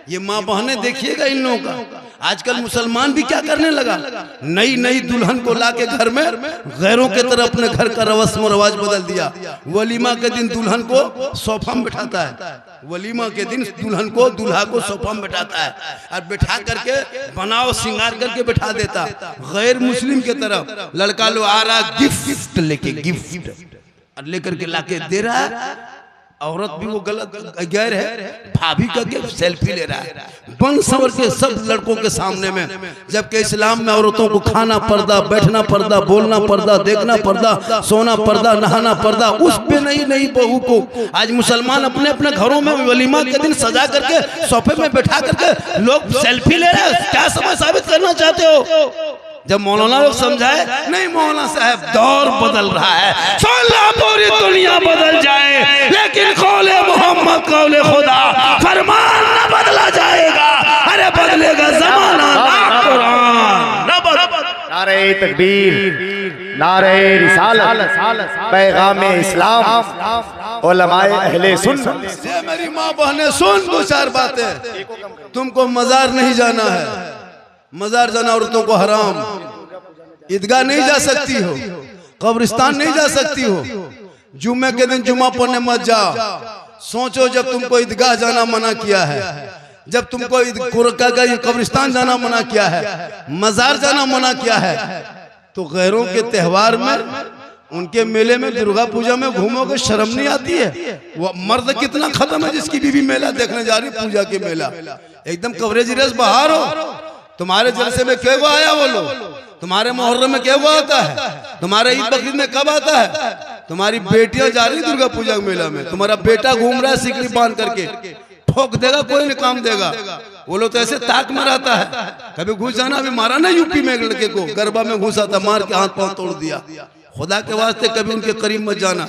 ये माँ बहने देखिएगा इन लोगों का। आजकल मुसलमान भी क्या करने लगा, नई नई दुल्हन को लाके घर में गैरों के तरह अपने घर का रस्म रवाज बदल दिया। वलीमा के दिन दुल्हन को सोफा में बैठाता है, वलीमा के दिन दुल्हन को दूल्हा को सोफा में बैठाता है, और बैठा करके बनाओ श्रृंगार करके बैठा देता। गैर मुस्लिम के तरफ लड़का लो आ रहा गिफ्ट लेके, गिफ्ट लेकर के लाके दे रहा है। औरत भी वो गलत गैर है, भाभी का के सेल्फी ले रहा है बन संवर के सब लड़कों के सामने में। जबकि इस्लाम में औरतों को खाना पर्दा, बैठना पर्दा, बोलना पर्दा, देखना पर्दा, सोना पर्दा, नहाना पर्दा। उस पे नई नई बहू को आज मुसलमान अपने अपने घरों में वलीमा के दिन सजा करके सोफे में बैठा करके लोग सेल्फी ले रहे हैं। क्या समझ साबित करना चाहते हो? जब मौलाना लोग समझाए, नहीं मौलाना साहब दौर बदल रहा है, पूरी दुनिया बदल जाए लेकिन कौले मोहम्मद कौले खुदा फरमान न बदला जाएगा। अरे बदलेगा जमाना ना कुरान ना बदल। नारे तकबीर, नारे रिसालत, पैगामे इस्लाम, उलमाए अहले सुन्नत। मेरी माँ बहने सुन 2-4 बातें। तुमको मजार नहीं जाना है, मजार जाना औरतों को हराम। ईदगाह नहीं जा सकती हो, कब्रिस्तान नहीं जा सकती हो, जुम्मे के दिन जुम्मा पढ़ने मत जाओ। सोचो जब तुमको ईदगाह जाना मना किया है, जब तुमको कब्रिस्तान जाना मना किया है, मजार जाना मना किया है, तो गैरों के त्यौहार में, उनके मेले में, दुर्गा पूजा में घूमोगे, शर्म नहीं आती है? वो मर्द कितना खत्म है जिसकी बीवी मेला देखने जा रही, पूजा के मेला, एकदम कवरेज रेस बाहर हो। तुम्हारे जलसे में क्या वो आया, वो लोग तुम्हारे मुहर्रम में क्या वो आता है, तुम्हारे ईद बकरीद में कब आता है? तुम्हारी बेटियां जा रही दुर्गा पूजा के मेला में, तुम्हारा बेटा घूम रहा है सिकड़ी बांध करके, ठोक देगा कोई नहीं काम देगा। वो लोग तो ऐसे ताक में रहता है। कभी घुस जाना, अभी मारा ना यूपी में एक लड़के को, गरबा में घुसा था, मार के हाथ पांव तोड़ दिया। खुदा के वास्ते कभी उनके करीब मत जाना।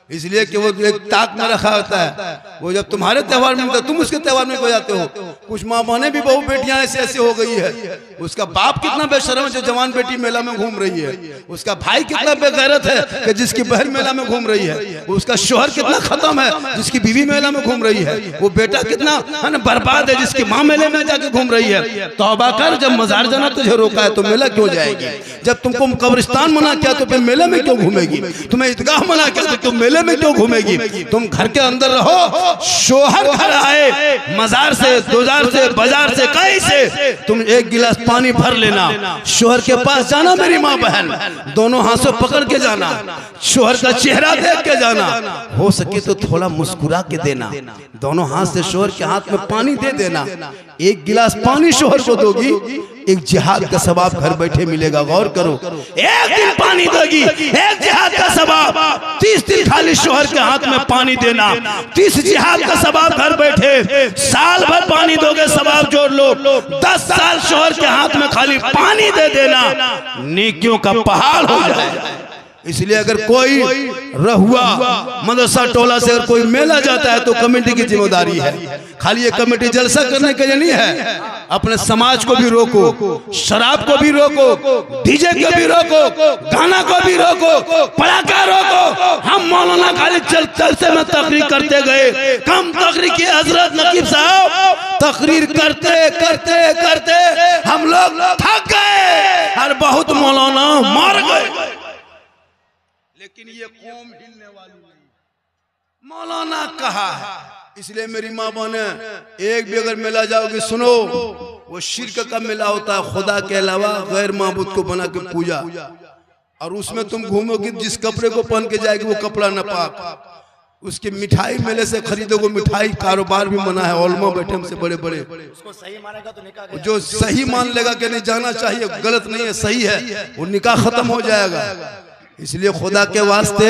इसलिए कि वो एक ताक में रखा होता है, वो जब तुम्हारे त्योहार में होता है तुम उसके त्योहार में हो जाते हो। कुछ माँ बहने भी बहू बेटियां ऐसे ऐसे हो गई है, उसका बाप कितना बेशर्म है जो जवान बेटी मेला में घूम रही है, उसका भाई कितना बेगैरत है कि जिसकी बहन मेला में घूम रही है, उसका शोहर कितना खत्म है जिसकी बीवी मेला में घूम रही है, वो बेटा कितना है ना बर्बाद है जिसकी माँ मेले में जाके घूम रही है। तौबा कर, जब मजार जाना तुझे रोका है तो मेला क्यों जाएगी? जब तुमको कब्रिस्तान मना किया तो फिर मेले में क्यों घूमेगी? तुम्हें ईदगाह मना किया तो तुम मेले में क्यों घूमेगी? तुम घर के अंदर रहो। शोहर घर आए मजार से, दुजार से, बाजार से, कहीं से, तुम एक गिलास पानी भर लेना, शोहर के पास जाना मेरी माँ बहन, दोनों हाथों पकड़ के जाना, शोहर का चेहरा देख के जाना, हो सके तो थोड़ा मुस्कुरा के देना, दोनों हाथ से शोहर के हाथ में पानी दे देना। एक गिलास पानी शोहर को दोगी, एक जिहाद का सवाब घर बैठे मिलेगा। गौर करो, एक दिन पानी दोगी, एक जिहाद का सवाब, 30 दिन खाली शोहर के हाथ में पानी देना, 30 जिहाद का सवाब घर बैठे। साल भर पानी दोगे सवाब जोड़ लो, 10 साल शोहर के हाथ में खाली पानी दे देना, नेकियों का पहाड़ हो जाएगा। इसलिए अगर कोई रहुआ मदरसा टोला से अगर कोई मेला जाता है तो कमेटी की जिम्मेदारी है। खाली ये कमेटी जलसा करने के लिए नहीं है, अपने समाज को भी रोको, शराब को भी रोको, डीजे को भी रोको, गाना को भी रोको, पटाखा रोको। हम मौलाना खाली जलसे में तकरीर करते गए, कम तकरीर की हजरत नकीब साहब, तकरीर करते करते करते हम लोग थक गए और बहुत मौलाना मर गए। लेकिन ये कौम हिलने वाली नहीं, मौलाना कहा है। इसलिए मेरी माँ बहने, एक भी अगर मेला जाओगे सुनो, वो शिर्क का मेला होता है, खुदा के अलावा गैर माबूद को बना के पूजा, और उसमें तुम घूमोगे, जिस कपड़े को पहन के जाएगी वो कपड़ा नापाक, उसकी मिठाई मेले से खरीदोगे, मिठाई कारोबार भी मना है, ओलमा बैठे हमसे बड़े बड़े, उसको सही मानेगा तो निकाह, जो सही मान लेगा कि नहीं जाना चाहिए, गलत नहीं है सही है, वो निकाह खत्म हो जाएगा। इसलिए खुदा के वास्ते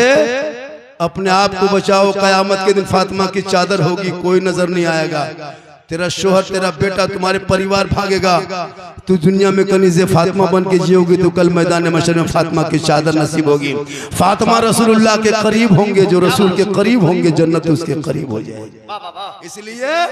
अपने आप को बचाओ, कयामत के दिन फातिमा की चादर होगी, कोई नजर नहीं आएगा, तेरा शोहर, तेरा बेटा, तुम्हारे परिवार भागेगा, तू दुनिया में कनीज़े फातिमा बन के जियोगी तो कल मैदान महशर में फातिमा की चादर नसीब होगी। फातिमा रसूलुल्लाह के करीब होंगे, जो रसूल के करीब होंगे जन्नत उसके करीब हो जाएगी। इसलिए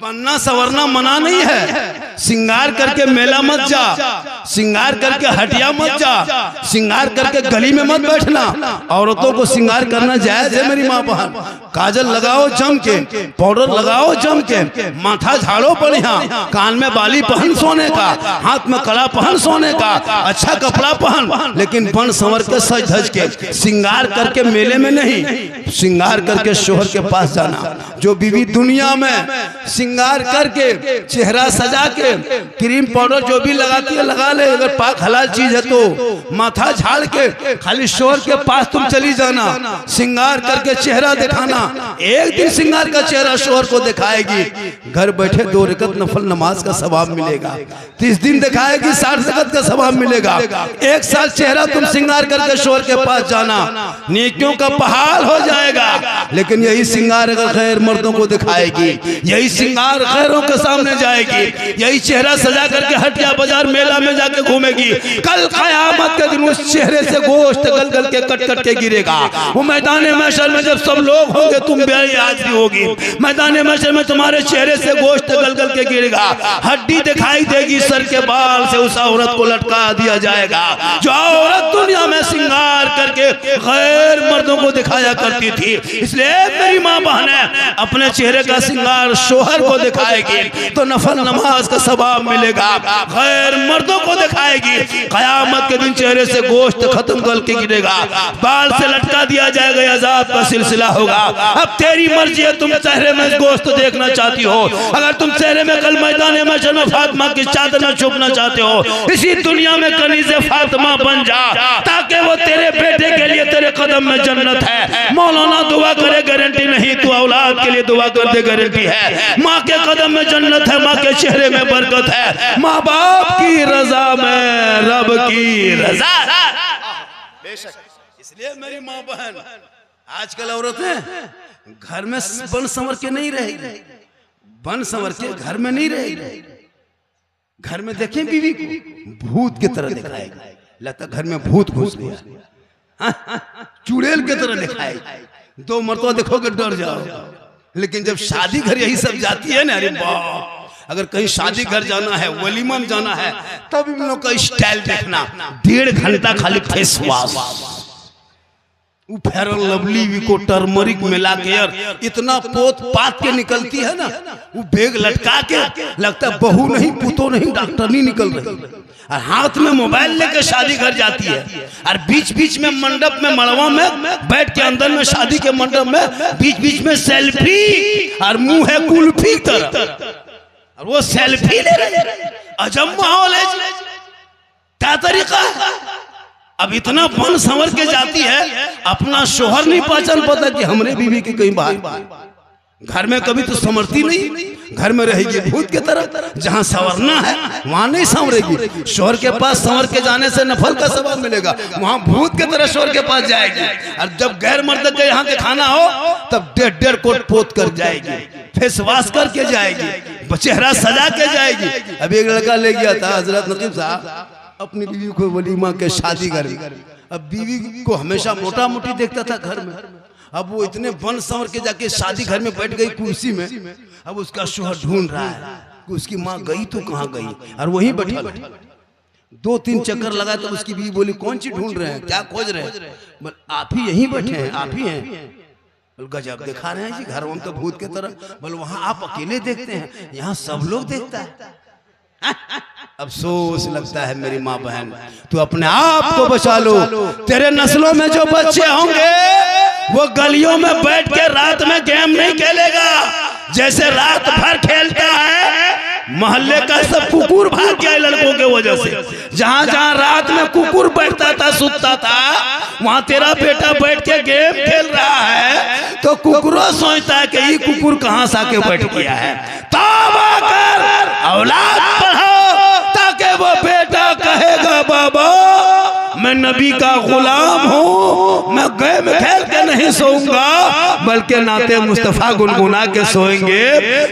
बनना संवरना मना नहीं है, सिंगार करके मेला मत जा, सिंगार करके हटिया मत जा, सिंगार करके गली में मत बैठना। औरतों को सिंगार करना जायज है मेरी माँ बहन, काजल लगाओ जम के, पाउडर लगाओ जम के, माथा झाड़ो बढ़िया, कान में बाली पहन सोने का, हाथ में कड़ा पहन सोने का, अच्छा कपड़ा पहन, लेकिन बन संवर के सज धज के, सिंगार करके मेले में नहीं, सिंगार करके शोहर के पास जाना। जो बीवी दुनिया में सिंगार करके चेहरा सजा के क्रीम पाउडर जो भी लगाती है लगा ले, अगर पाक हलाल चीज है तो माथा झाड़ के खाली शोहर के पास तुम चली जाना, सिंगार करके चेहरा दिखाना, एक दिन सिंगार का चेहरा शोहर को दिखाएगी, घर बैठे 2 रकत नफल नमाज का सवाब मिलेगा, 30 दिन दिखाएगी 60 रकत का सवाब मिलेगा, 1 साल चेहरा तुम सिंगार करके शोहर के पास जाना, नेकियों का पहाड़ हो जाएगा। लेकिन यही सिंगार अगर गैर मर्दों को दिखाएगी, यही सिंगार गैरों के सामने जाएगी, यही चेहरा सजा करके हटिया बाजार मेला में जाके घूमेगी, कल क़यामत के दिन उस चेहरे से गोश्त गल गल के कट कट के गिरेगा। वो मैदान महशर में जब सब लोग होंगे तुम बेहाज़ी हाजिरी होगी, मैदान महशर में तुम्हारे चेहरे से गोश्त गल गल के गिरेगा, हड्डी दिखाई देगी, सर के बाल से उस औरत को लटका दिया जाएगा जो औरत दुनिया में सिंगार करके गैर मर्दों को दिखाया करती थी। इसलिए मेरी माँ बहने, अपने चेहरे का सिंगार शोहर को दिखाएगी तो नफल नमाज का सवाब मिलेगा, गैर मर्दों को दिखाएगी क़यामत के दिन चेहरे से गोश्त खत्म गल के गिरेगा, बाल से लटका दिया जाएगा, अज़ाब का सिलसिला होगा। अब तेरी मर्जी है, तुम चेहरे में गोश्त देखना चाहती हो, अगर तुम चेहरे में कल मैदान महशर में फातिमा की चादर न छुपना चाहते हो, इसी दुनिया में कनीज़े फातिमा बन जा, ताकि वो तेरे बेटे के लिए तेरे कदम में जन्नत है। मौलाना दुआ करे गारंटी नहीं, तू औलाद के लिए दुआ कर दे गारंटी है। माँ के कदम में जन्नत है, माँ के चेहरे में बरकत है, माँ बाप की रजा में रब की रजा। इसलिए मेरी माँ बहन, आजकल औरतें घर में बन संवर के नहीं रहेगी, बन संवर के घर में नहीं रहेगी, घर में देखें बीवी को भूत की तरह दिखाएगा, लगता घर में भूत घुस गया, चुड़ैल की तरह दिखाएगी, 2 मरतबा देखोगे डर जाओ। लेकिन जब शादी घर यही सब जाती है ना, अरे वाह, अगर कहीं शादी घर जाना है, वलीमा में जाना है, तब इन लोग का स्टाइल देखना। 1.5 घंटा खाली फेस वॉश, वो फेयर एंड लवली को टर्मरिक मिला के यार इतना पोत पात के निकलती है ना, वो बैग लटका के लगता है बहू नहीं पुतो नहीं डॉक्टर नहीं निकल रही, और हाथ में मोबाइल लेके शादी घर जाती है। और बीच बीच में मंडप में मड़वा में बैठ के अंदर में शादी के मंडप में बीच बीच में सेल्फी, और मुंह है कुल्फी तरह, और वो सेल्फी ले रहे। अजब माहौल है, क्या तरीका है। अब इतना बन संवर के जाती है, अपना शोहर नहीं पहचान पाता कि हमरे बीवी की कहीं बात। घर में कभी तो संवरती नहीं, घर में रहेगी भूत की तरह। जहां संवरना है वहां नहीं संवरेगी। शोहर के पास संवर के जाने से नफल का सवाब मिलेगा, वहां भूत की तरह शोहर के पास जाएगी। और जब गैर मर्द के यहाँ के खाना हो तब 1.5 कोट पोत कर जाएगी, फेस वॉश करके जाएगी, चेहरा सजा के जाएगी। अभी एक लड़का ले गया था हजरत नकीब साहब अपनी बीवी को वलीमा के शादी घर में। अब बीवी को हमेशा मोटा मोटी देखता था घर में, अब वो इतने बन संवर के जाके शादी घर में बैठ गई कुर्सी में। अब उसका शोहर ढूंढ रहा है कि उसकी माँ गई तो कहाँ गई, और वहीं बैठा। 2-3 चक्कर लगाए तो उसकी बीवी बोली कौन चीज ढूंढ रहे हैं, क्या खोज रहे हैं? बोल आप ही यहीं बैठे हैं, आप ही हैं। बोल गजब दिखा रहे हैं जी, घर में तो भूत की तरह। बोल वहां आप अकेले देखते हैं, यहाँ सब लोग देखता है। अफसोस लगता है मेरी माँ बहन, तू अपने आप को बचा लो। तेरे नस्लों में जो बच्चे होंगे वो गलियों में बैठ के रात में गेम नहीं खेलेगा, जैसे रात भर खेलता है। मोहल्ले का सब कुकुर भाग गया लड़कों के वजह से। जहां जहां रात में कुकुर बैठता था सुतता था, वहां तेरा बेटा बैठ के गेम खेल रहा है, तो कुकुरों सोचता है कि ये कुकुर कहां से आके बैठ गया है। तौबा कर, औलाद पढ़ाओ, ताकि वो बेटा कहेगा बाबा मैं नबी का गुलाम हूँ, मैं गेम खेल के नहीं सोऊंगा बल्कि नाते मुस्तफा गुनगुना के सोएंगे।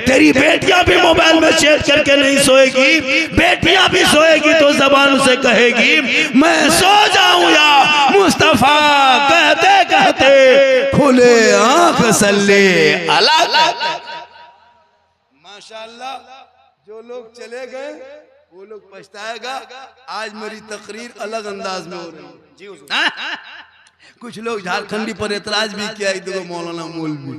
तेरी बेटियां भी मोबाइल में चैट करके नहीं सोएगी, बेटियां भी सोएगी तो जबान से कहेगी मैं सो जाऊं या मुस्तफा, कहते कहते खुले आंख सल्ले अला। माशाअल्लाह, जो लोग चले गए वो लोग पछताएगा। आज मेरी तकरीर अलग अंदाज में हो रही है। कुछ लोग झारखंडी पर एतराज भी किया, देखो मौलाना मौलवी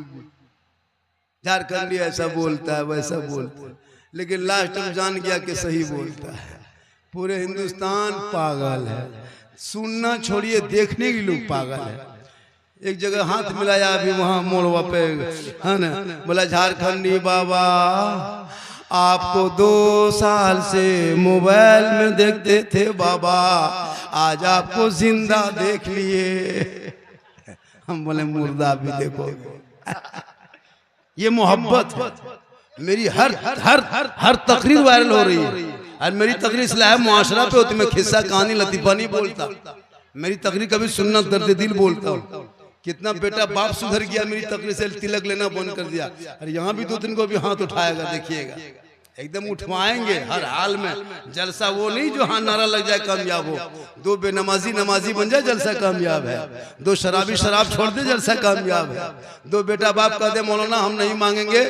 झारखंडी ऐसा बोलता है वैसा बोलता है, लेकिन लास्ट में जान गया कि सही बोलता है। पूरे हिंदुस्तान पागल है, सुनना छोड़िए देखने के लोग पागल है। एक जगह हाथ मिलाया अभी वहां मोड़वा पे, है ना, बोला झारखंडी बाबा आपको 2 साल से मोबाइल में देखते थे बाबा, आज आपको जिंदा देख लिए। हम बोले मुर्दा भी देखोगे। ये मोहब्बत मेरी हर तकरीर वायरल हो रही है, और मेरी तकरीर इस्लाह मुआशरा पे होती। मैं खिस्सा कहानी लतीफा नहीं बोलता, मेरी तकरीर कभी सुन्नत दर्द दिल बोलता हूँ। कितना बेटा बाप सुधर गया मेरी तकरीर से, तिलक लेना बंद कर दिया। और यहाँ भी 2-3 को भी हाथ उठाएगा, देखिएगा एकदम उठवाएंगे हर हाल में। जलसा वो नहीं जो हाँ नारा लग जाए कामयाब हो, 2 बेनमाजी नमाजी बन जाए जलसा कामयाब है, 2 शराबी शराब छोड़ दे जलसा कामयाब है, 2 बेटा बाप कह दे मौलाना हम नहीं मांगेंगे,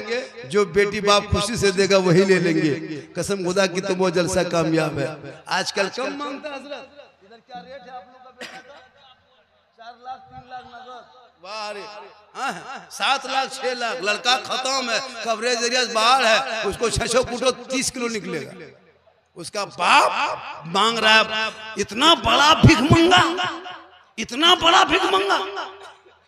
जो बेटी बाप खुशी से देगा वही ले लेंगे, कसम खुदा की तो वो जलसा कामयाब है। आजकल कम मांगता है हजरत, इधर क्या रेट है आप लोग का? 4 लाख 3 लाख नगद, वाह रे 7 लाख 6 लाख। लड़का खत्म है, कवरेज एरिया बाहर है, उसको 600 फुटो 30 किलो निकलेगा। उसका बाप मांग रहा है इतना बड़ा भिख मंगा, इतना बड़ा भिख मंगा।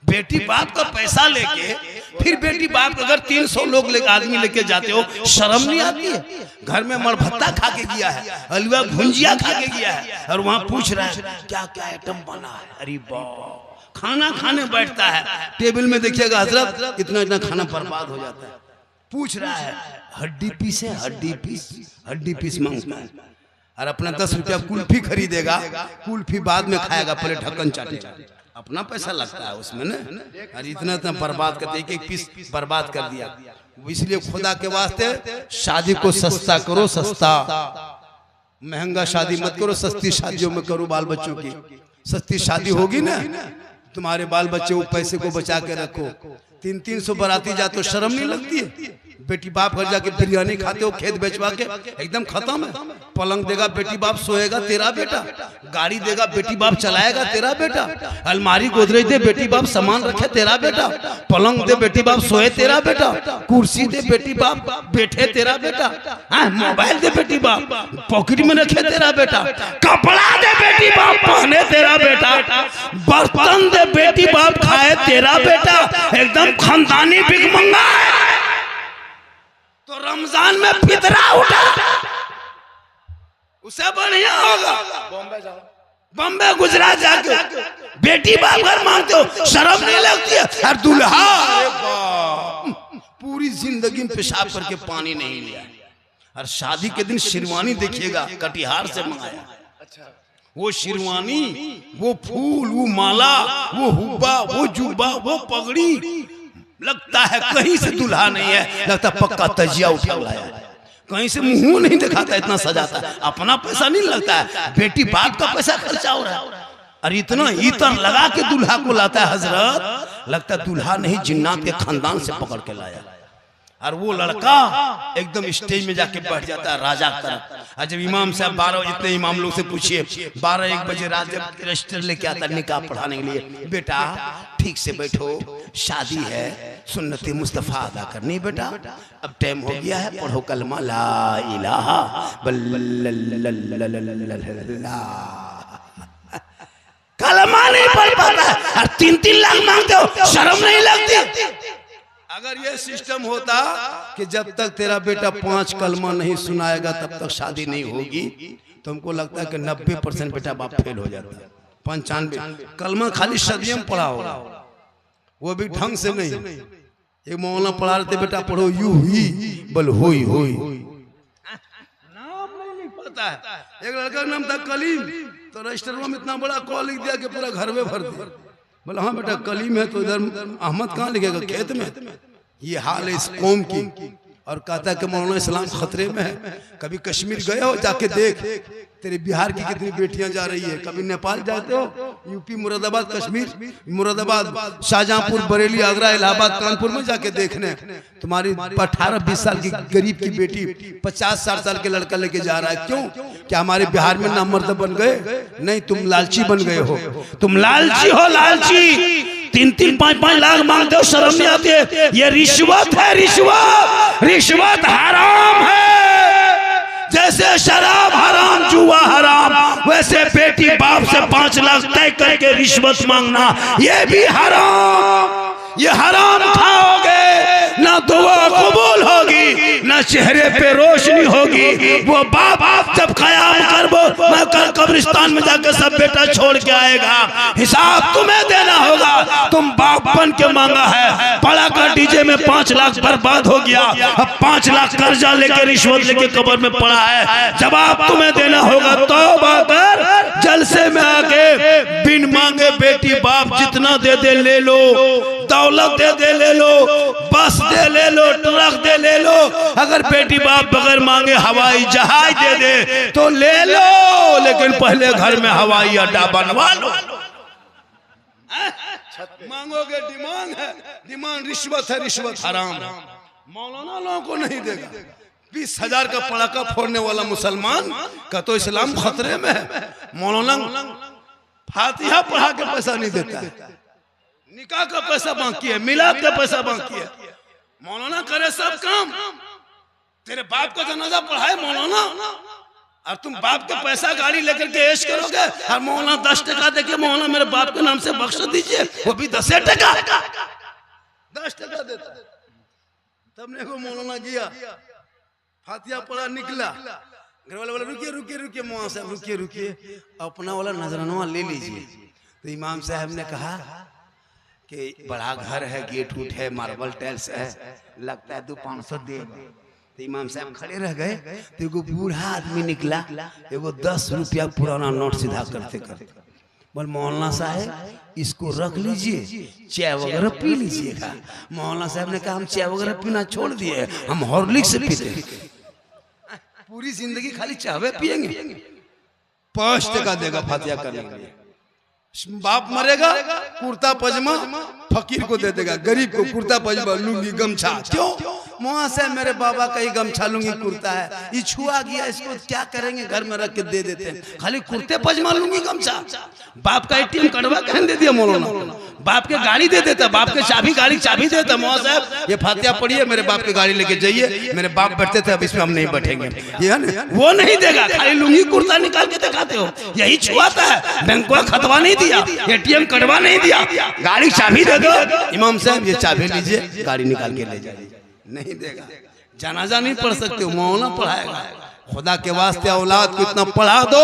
बेटी बाप का पैसा लेके फिर बेटी बाप अगर 300 लोग लेके आदमी लेके जाते हो, शर्म नहीं आती है? घर में मरभत्ता खा के गया है, हलवा भुंजिया खा के गया है, और वहां पूछ रहा है क्या क्या आइटम बना है। अरे बाप, खाना खाने बैठता है, टेबल में देखिएगा हजरत इतना इतना खाना बर्बाद हो जाता है। पूछ रहा है हड्डी पीस है, हड्डी पीस मांगता है, और अपना 10 रुपया कुल्फी खरीदेगा, कुल्फी बाद में खाएगा, पहले ढक्कन चाटेगा। अपना पैसा लगता है उसमें ना, अरे इतना इतना बर्बाद करते, एक पीस बर्बाद कर दिया। इसलिए खुदा के वास्ते शादी को सस्ता करो, सस्ता, महंगा शादी मत करो, सस्ती शादियों में करो। बाल बच्चों की सस्ती शादी होगी ना तुम्हारे बाल बच्चे वो पैसे को बचा के रखो। 300 बाराती जा तो शर्म नहीं लगती है? बेटी बाप घर जाके बिरयानी खाते हो खेत बेचवा के, एकदम खत्म है। पलंग देगा बेटी बाप सोएगा तेरा बेटा, गाड़ी देगा बेटी बाप चलाएगा तेरा बेटा, अलमारी गोदरेज दे बेटी बाप सामान रखे तेरा बेटा, पलंग दे बेटी बाप सोए तेरा बेटा, कुर्सी दे बेटी बाप बैठे तेरा बेटा, मोबाइल दे बेटी बाप पॉकेट में रखे तेरा बेटा, कपड़ा दे बेटी बाप पहने तेरा बेटा, बर्तन दे बेटी बाप खाए तेरा बेटा, एकदम खानदानी भिखमंगा है। तो रमजान में फितरा उठा, उसे बढ़िया होगा बॉम्बे जाओ, बम्बे गुजरात जाके बेटी बाप घर मांगते हो, शर्म नहीं लगती है? और दूल्हा पूरी जिंदगी में पेशाब करके पानी नहीं लिया, और शादी के दिन शेरवानी देखिएगा कटिहार से मंगाया। अच्छा वो शेरवानी, वो फूल, वो माला, वो हुब्बा, वो जुब्बा, वो पगड़ी, लगता है कहीं से दूल्हा नहीं है, लगता पक्का तजिया उठा लाया है। कहीं से मुंह नहीं दिखाता, इतना सजाता है, अपना पैसा नहीं लगता है, बेटी बाप का पैसा खर्चा हो रहा है। और इतना इतर लगा के दूल्हा को लाता है हजरत, लगता है दूल्हा नहीं जिन्नात के खानदान से पकड़ के लाया। और वो लड़का एकदम स्टेज में जाके बैठ जाता है राजा की तरफ। और जब इमाम साहब 12 बजे, इतने इमाम लोग से पूछिए 12-1 बजे रात जब रजिस्टर लेके आता निकाह पढ़ाने के लिए, बेटा ठीक से बैठो, शादी है, सुन्नत मुस्तफा अदा करनी बेटा, अब टाइम हो गया है, पढ़ो कलमा ला इलाहा कलमा नहीं पढ़ पाता और 3-3 लाख मांगते हो, शर्म नहीं लगती? अगर ये सिस्टम होता कि जब तक तेरा बेटा 5 कलमा नहीं सुनाएगा तब तक शादी नहीं होगी, तो हमको लगता है कि 90% बेटा बाप फेल हो जाता है। 95 कलमा खाली सदियों में पढ़ा होगा, वो भी ढंग से नहीं। एक मौलाना पढ़ा रहे थे, बेटा पढ़ो यू ही बल होई होई, नाम नहीं पता है। एक लड़का का नाम था कलीम, तो रजिस्टर में इतना बड़ा कॉल लिख दिया कि पूरा घर में भर दिया। बोला हाँ बेटा कलीम है, तो इधर अहमद कहाँ लिखेगा, खेत में। ये हाल है इस कौम की। और कहता है कि मौलाना इस्लाम खतरे में है। कभी कश्मीर गए हो, जाके देख तेरे बिहार की कितनी बेटियां जा रही है। कभी नेपाल जाते हो, यूपी मुरादाबाद, कश्मीर मुरादाबाद, शाहजहांपुर, बरेली, आगरा, इलाहाबाद, कानपुर में जाके देखने, तुम्हारी 18-20 साल की गरीब की बेटी 50-60 साल के लड़का लेके जा रहा है। क्यों? क्या हमारे बिहार में नामर्द बन गए? नहीं, तुम लालची बन गए हो, तुम लालची हो, लालची। 3-5 लाख मांगते हो, शर्म नहीं आती है? ये रिश्वत है, रिश्वत, रिश्वत हराम है। जैसे शराब हराम, जुआ हराम, वैसे बेटी बाप से 5 लाख तय करके रिश्वत मांगना ये भी हराम। ये हराम खाओगे ना दुआ कबूल होगी, ना चेहरे पे रोशनी होगी। वो बाप जब कयाम करबो, मैं कल कब्रिस्तान में जाकर सब बेटा छोड़ के आएगा, हिसाब तुम्हें देना होगा। तुम बाप बन के मांगा है, पड़ा का डीजे में 5 लाख बर्बाद हो गया, अब 5 लाख कर्जा लेके रिश्वत लेके कब्र में पड़ा है, जवाब तुम्हें देना होगा। तौबा कर, जलसे में आके बिन मांगे बेटी बाप जितना दे दे ले लो, दौलत दे दे ले लो, बस दे ले लो, ट्रक दे ले लो। अगर बेटी बाप बगैर मांगे हवाई जहाज दे दे तो ले लो, लेकिन पहले घर में हवाई अड्डा बनवा लो। मांगोगे डिमांड है, डिमांड रिश्वत है, रिश्वत हराम। मौलाना लोगों को नहीं देगा। 20,000 का पड़ाका फोड़ने वाला मुसलमान का तो इस्लाम खतरे में है। मौलाना फातिहा पढ़ा के पैसा नहीं देता है, निकाह का पैसा बाकी है, मिलाद का पैसा बाकी है। मौलाना करे सब काम, तेरे बाप का जनाजा पढ़ाए मौलाना, और तुम बाप के पैसा गाड़ी लेकर के ऐश करोगे। और मौलाना 10 टका देके मौलाना मेरे बाप के नाम से बख्श दीजिए, वो भी 10 टका, 10 टका देता। तब ने को मौलाना गया, फातिहा पढ़ा, निकला, घर वाले बोला रुकिए रुकिए रुकिए, मौलाना साहब रुकिए रुकिए, अपना वाला नजराना ले लीजिए। तो इमाम साहब ने कहा कि बड़ा घर है, गेट उठ है, मार्बल टाइल्स है, लगता है 200-500 दे। तो इमाम साहब खड़े रह गए। तो एगो बूढ़ा आदमी निकला, एगो 10 रुपया पुराना नोट सीधा करते करते बोल मौलाना साहब इसको रख लीजिए, चाय वगैरह पी लीजिएगा। मौलाना साहब ने कहा हम चाय वगैरह पीना छोड़ दिए, हम हॉर्लिक्स से पीते, पूरी जिंदगी खाली चाय पियेंगे। 5 टका देगा फातिहा करने के लिए। बाप मरेगा कुर्ता पजामा फकीर को दे देगा, गरीब को कुर्ता पजामा लुंगी गमछा। क्यों? वहां से मेरे बाबा का ही गमछा लुंगी कुर्ता है, ये छुआ गया, इसको क्या करेंगे, घर में रख के दे देते हैं, खाली कुर्ते पजामा लुंगी गमछा। बाप का एटीएम कड़वा कहन दे दिया मौलाना, बाप के गाड़ी दे देता, बाप के चाबी गाड़ी चाबी देता, मौला साहब ये फातिहा पढ़िए, मेरे बाप की गाड़ी लेके जाइए, मेरे बाप बैठते थे, अब इसमें हम नहीं बैठेंगे, ये है ना, वो नहीं देगा, खाली लुंगी कुर्ता निकाल के दिखाते हो, यही छुआता है। बैंक का खतवा नहीं दिया, एटीएम कड़वा नहीं दिया, गाड़ी चाबी दे दो, इमाम साहब ये चाबी लीजिए, गाड़ी निकाल के ले जाइए, नहीं देगा। जनाजा नहीं पढ़ सकते, मौलाना पढ़ाएगा। खुदा के वास्ते औलाद को इतना पढ़ा दो,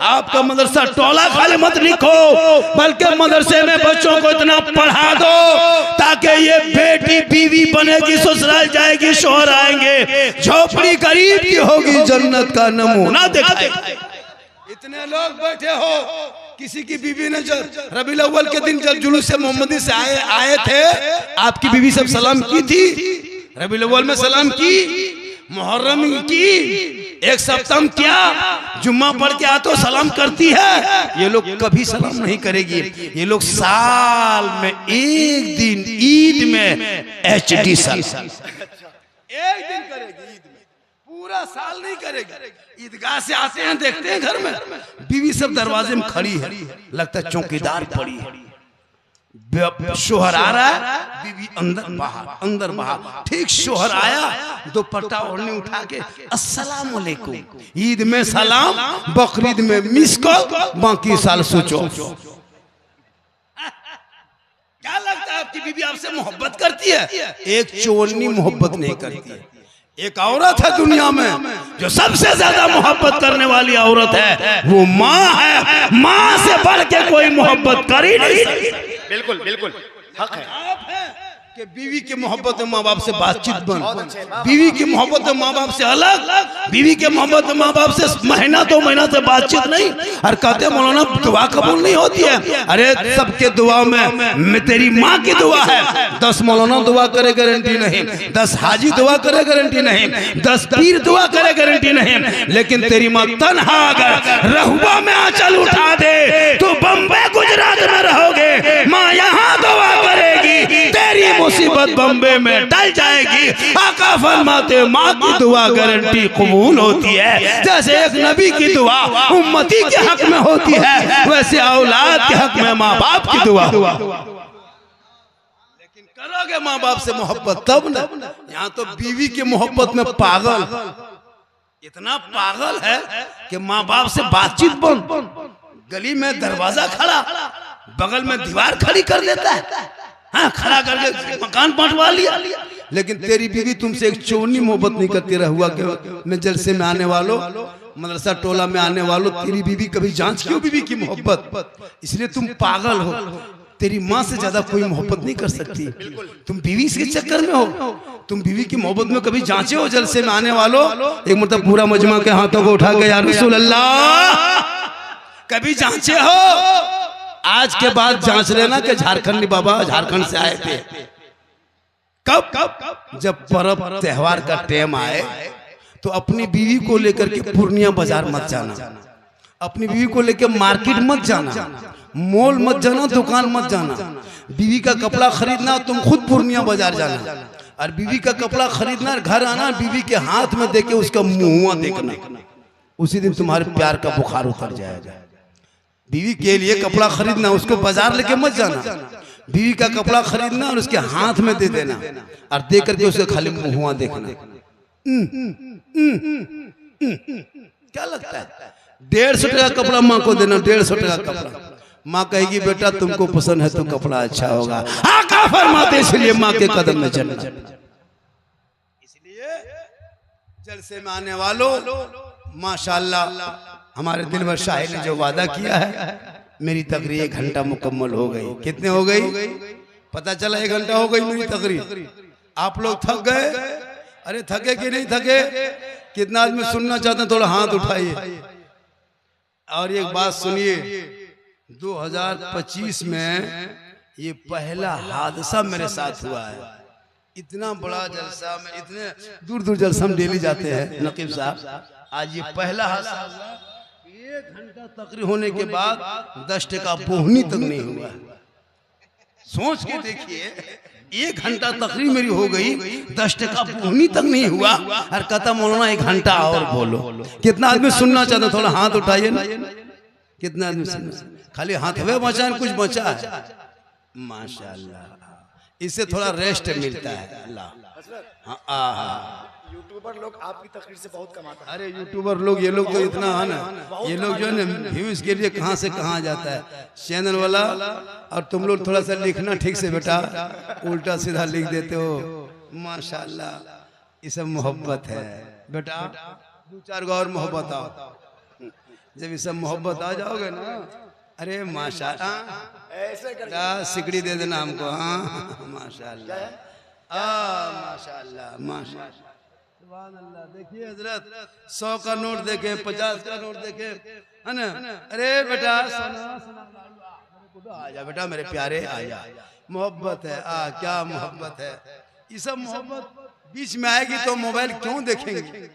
आपका मदरसा टोला खाली मत लिखो, बल्कि मदरसे में बच्चों को इतना पढ़ा दो ताकि ये बेटी बीवी बनेगी, ससुराल जाएगी, शोहर आएंगे, झोपड़ी गरीब की होगी, जन्नत का नमूना दिखाएगी। इतने लोग बैठे हो, किसी की बीवी ने जब रबीउल अव्वल के दिन जब जुलूस से मोहम्मदी से आए थे, आपकी बीवी सब सलाम की थी, रबीउल अव्वल में सलाम की, मुहर्रम की, एक सप्ताह क्या, जुम्मा पढ़ के आ तो सलाम करती है। ये लोग कभी सलाम नहीं करेगी, ये लोग साल में एक दिन ईद में HD साल एक दिन करेगी, ईद में, पूरा साल नहीं करेगी। ईदगाह से आते हैं, देखते हैं घर में बीवी सब दरवाजे में खड़ी है, लगता है चौकीदार पड़ी है, शोहर आ रहा है, बीवी अंदर बाहर। ठीक शोहर आया, दुपट्टा ओढ़नी उठा के अस्सलाम वालेकुम, ईद में सलाम, बकरीद में मिस कॉल, बाकी साल सोचो। क्या लगता है आपकी बीवी आपसे मोहब्बत करती है? एक चोरनी मोहब्बत नहीं करती है। एक औरत है दुनिया में जो सबसे ज्यादा मोहब्बत करने वाली औरत है, वो माँ है। माँ से बढ़ के कोई मोहब्बत कर ही नहीं सकती। बिल्कुल बिल्कुल हक है। आप है कि बीवी की मोहब्बत में माँ बाप से बातचीत बंद, बीवी की मोहब्बत में माँ बाप से अलग, बीवी के मोहब्बत में माँ बाप से महीना 2 महीना से बातचीत नहीं। और कहते मौलाना दुआ कबूल नहीं होती है। अरे सबके दुआ में तेरी माँ की दुआ है, 10 मौलाना दुआ करे गारंटी नहीं, 10 हाजी दुआ करे गारंटी नहीं, 10 पीर दुआ करे गारंटी नहीं, लेकिन तेरी माँ तन्हा अगर रहुआ में आंचल उठा दे तो बम्बई गुजरात में रहोगे, माँ यहाँ दुआ करेगी, तेरी मुसीबत बम्बे में टल जाएगी। आका फरमाते माँ की दुआ गारंटी कबूल होती है। जैसे एक नबी की दुआ उम्मती के हक में होती है, वैसे औलाद के हक में माँ बाप की दुआ। लेकिन करोगे माँ बाप से मोहब्बत तब ना। यहाँ तो बीवी की मोहब्बत में पागल, इतना पागल है कि माँ बाप से बातचीत बंद, गली में दरवाजा खड़ा, बगल में दीवार खड़ी कर देता है, हाँ खड़ा करके मकान बांटवा लिया। लेकिन तेरी बीवी तुमसे एक चोरनी मोहब्बत नहीं करती। रहुआ के में जलसे में आने वालों, मदरसा टोला में आने वालों, तेरी बीवी कभी जांच क्यों बीवी की मोहब्बत? इसलिए तुम पागल हो। तेरी माँ से ज्यादा कोई मोहब्बत नहीं कर सकती। तुम बीवी के चक्कर में हो। तुम बीवी की मोहब्बत में कभी जांचे हो? जलसे में आने वालों, एक मतलब पूरा मजमा के हाथों को उठा के या रसूल अल्लाह कभी जांचे हो? आज के बाद जांच लेना कि झारखंडी बाबा झारखंड से आए थे। कब? जब पर्व त्योहार का टाइम आए तो अपनी बीवी को लेकर के पूर्णिया बाजार मत जाना, अपनी बीवी को लेकर मार्केट मत जाना, मॉल मत जाना, दुकान मत जाना। बीवी का कपड़ा खरीदना तुम खुद पूर्णिया बाजार जाना, और बीवी का कपड़ा खरीदना, घर आना, बीवी के हाथ में देके उसका मुंह देखना, उसी दिन तुम्हारे प्यार का बुखार उतर जाएगा। बीवी के लिए कपड़ा खरीदना, उसको बाजार लेके मत जाना, बीवी का कपड़ा खरीदना और उसके हाथ में दे देना, और दे करके उसके खाली मुंह देखना। क्या लगता है? 150 टका कपड़ा माँ को देना, 150 टका कपड़ा। माँ कहेगी बेटा तुमको पसंद है तो कपड़ा अच्छा होगा, आका फरमाते इसलिए माँ के कदम में चलना। इसलिए जलसे में आने वालों, माशाअल्लाह हमारे दिलवर शाही ने जो वादा किया है, मेरी तकरीर 1 घंटा मुकम्मल हो गई। कितने हो गई? पता चला 1 घंटा हो गई मेरी तकरीर। आप लोग थक गए? अरे थके कि नहीं थके? कितना आदमी सुनना चाहते हैं? थोड़ा हाथ उठाइए। और एक बात सुनिए, 2025 में ये पहला हादसा मेरे साथ हुआ है। इतना बड़ा जलसा में, इतने दूर दूर जलसा हम डेली जाते हैं नकीब साहब, आज ये पहला हादसा हुआ। घंटा तकरीर होने के बाद 10 टका बोहनी तक नहीं हुआ। सोच के देखिए, 1 घंटा तकरीर मेरी हो गई, 10 टका बोहनी तक नहीं हुआ, और कहता मौलाना 1 घंटा और बोलो। कितना आदमी सुनना चाहता? थोड़ा हाथ उठाइए ना। कितना आदमी सुनना? खाली हाथ हवे बचा, कुछ बचा है? माशाल्लाह, इससे थोड़ा रेस्ट मिलता है। अल्लाह, हाँ। यूट्यूबर लोग आपकी तकरीर से बहुत कमाता है। अरे यूट्यूबर लोग, ये लोग तो इतना है ना, ये लोग जो है ना व्यूज के लिए कहाँ से कहाँ जाता है चैनल वाला। और तुम लोग थोड़ा सा लिखना ठीक से बेटा, उल्टा सीधा लिख देते हो। माशाल्लाह, ये सब मोहब्बत है बेटा। 2-4 गो और मोहब्बत आओ। जब ये सब मोहब्बत आ जाओगे ना, अरे माशाल्लाह, ऐसे सिकड़ी दे देना हमको। हाँ माशाल्लाह, माशाल्लाह, माशाल्लाह, सुभान अल्लाह। देखिए हजरत, 100 का नोट देखे, 50 का नोट देखे, है ना। अरे बेटा आ जा बेटा, मेरे प्यारे आ जा। मोहब्बत है, क्या मोहब्बत है। ये सब मोहब्बत बीच में आएगी तो मोबाइल क्यों देखेंगे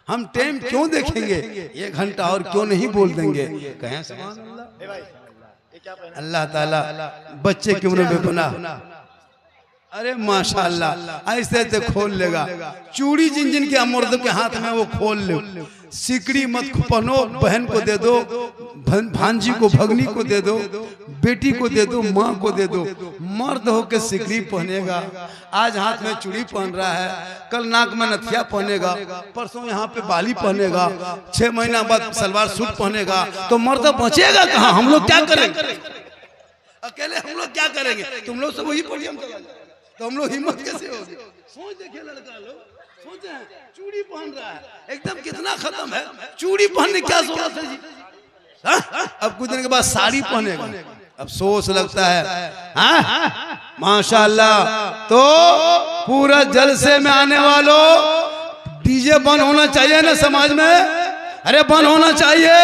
हम, टाइम क्यों देखेंगे, 1 घंटा और क्यों नहीं बोल देंगे। कहें सुभान अल्लाह। अल्लाह ताला बच्चे की उम्र में बना। अरे माशाल्लाह, ऐसे ऐसे खोल लेगा। चूड़ी जिन जिन के मर्द के हाथ में वो खोल ले। सिकड़ी मत पहनो, बहन को दे दो, भांजी को, भगनी को दे दो, बेटी को दे दो, माँ को दे दो। मर्द हो के सिकड़ी पहनेगा, आज हाथ में चूड़ी पहन रहा है, कल नाक में नथिया पहनेगा, परसों यहाँ पे बाली पहनेगा, 6 महीना बाद सलवार सूट पहनेगा, तो मर्द बचेगा कहाँ? हम लोग क्या करेंगे अकेले? हम लोग क्या करेंगे? तुम लोग सब वही पढ़िए, हम तो हम लोग हिम्मत कैसे होगी? सोच देखिए, लड़का लोग सोचे हैं, चूड़ी पहन रहा है, एकदम कितना खत्म है। चूड़ी पहनने क्या जरूरत है जी? अब कुछ दिन के बाद साड़ी पहनेगा, अब सोच लगता है। माशाल्लाह, तो पूरा जलसे में आने वालों, डीजे बंद होना चाहिए ना समाज में। अरे बंद होना चाहिए,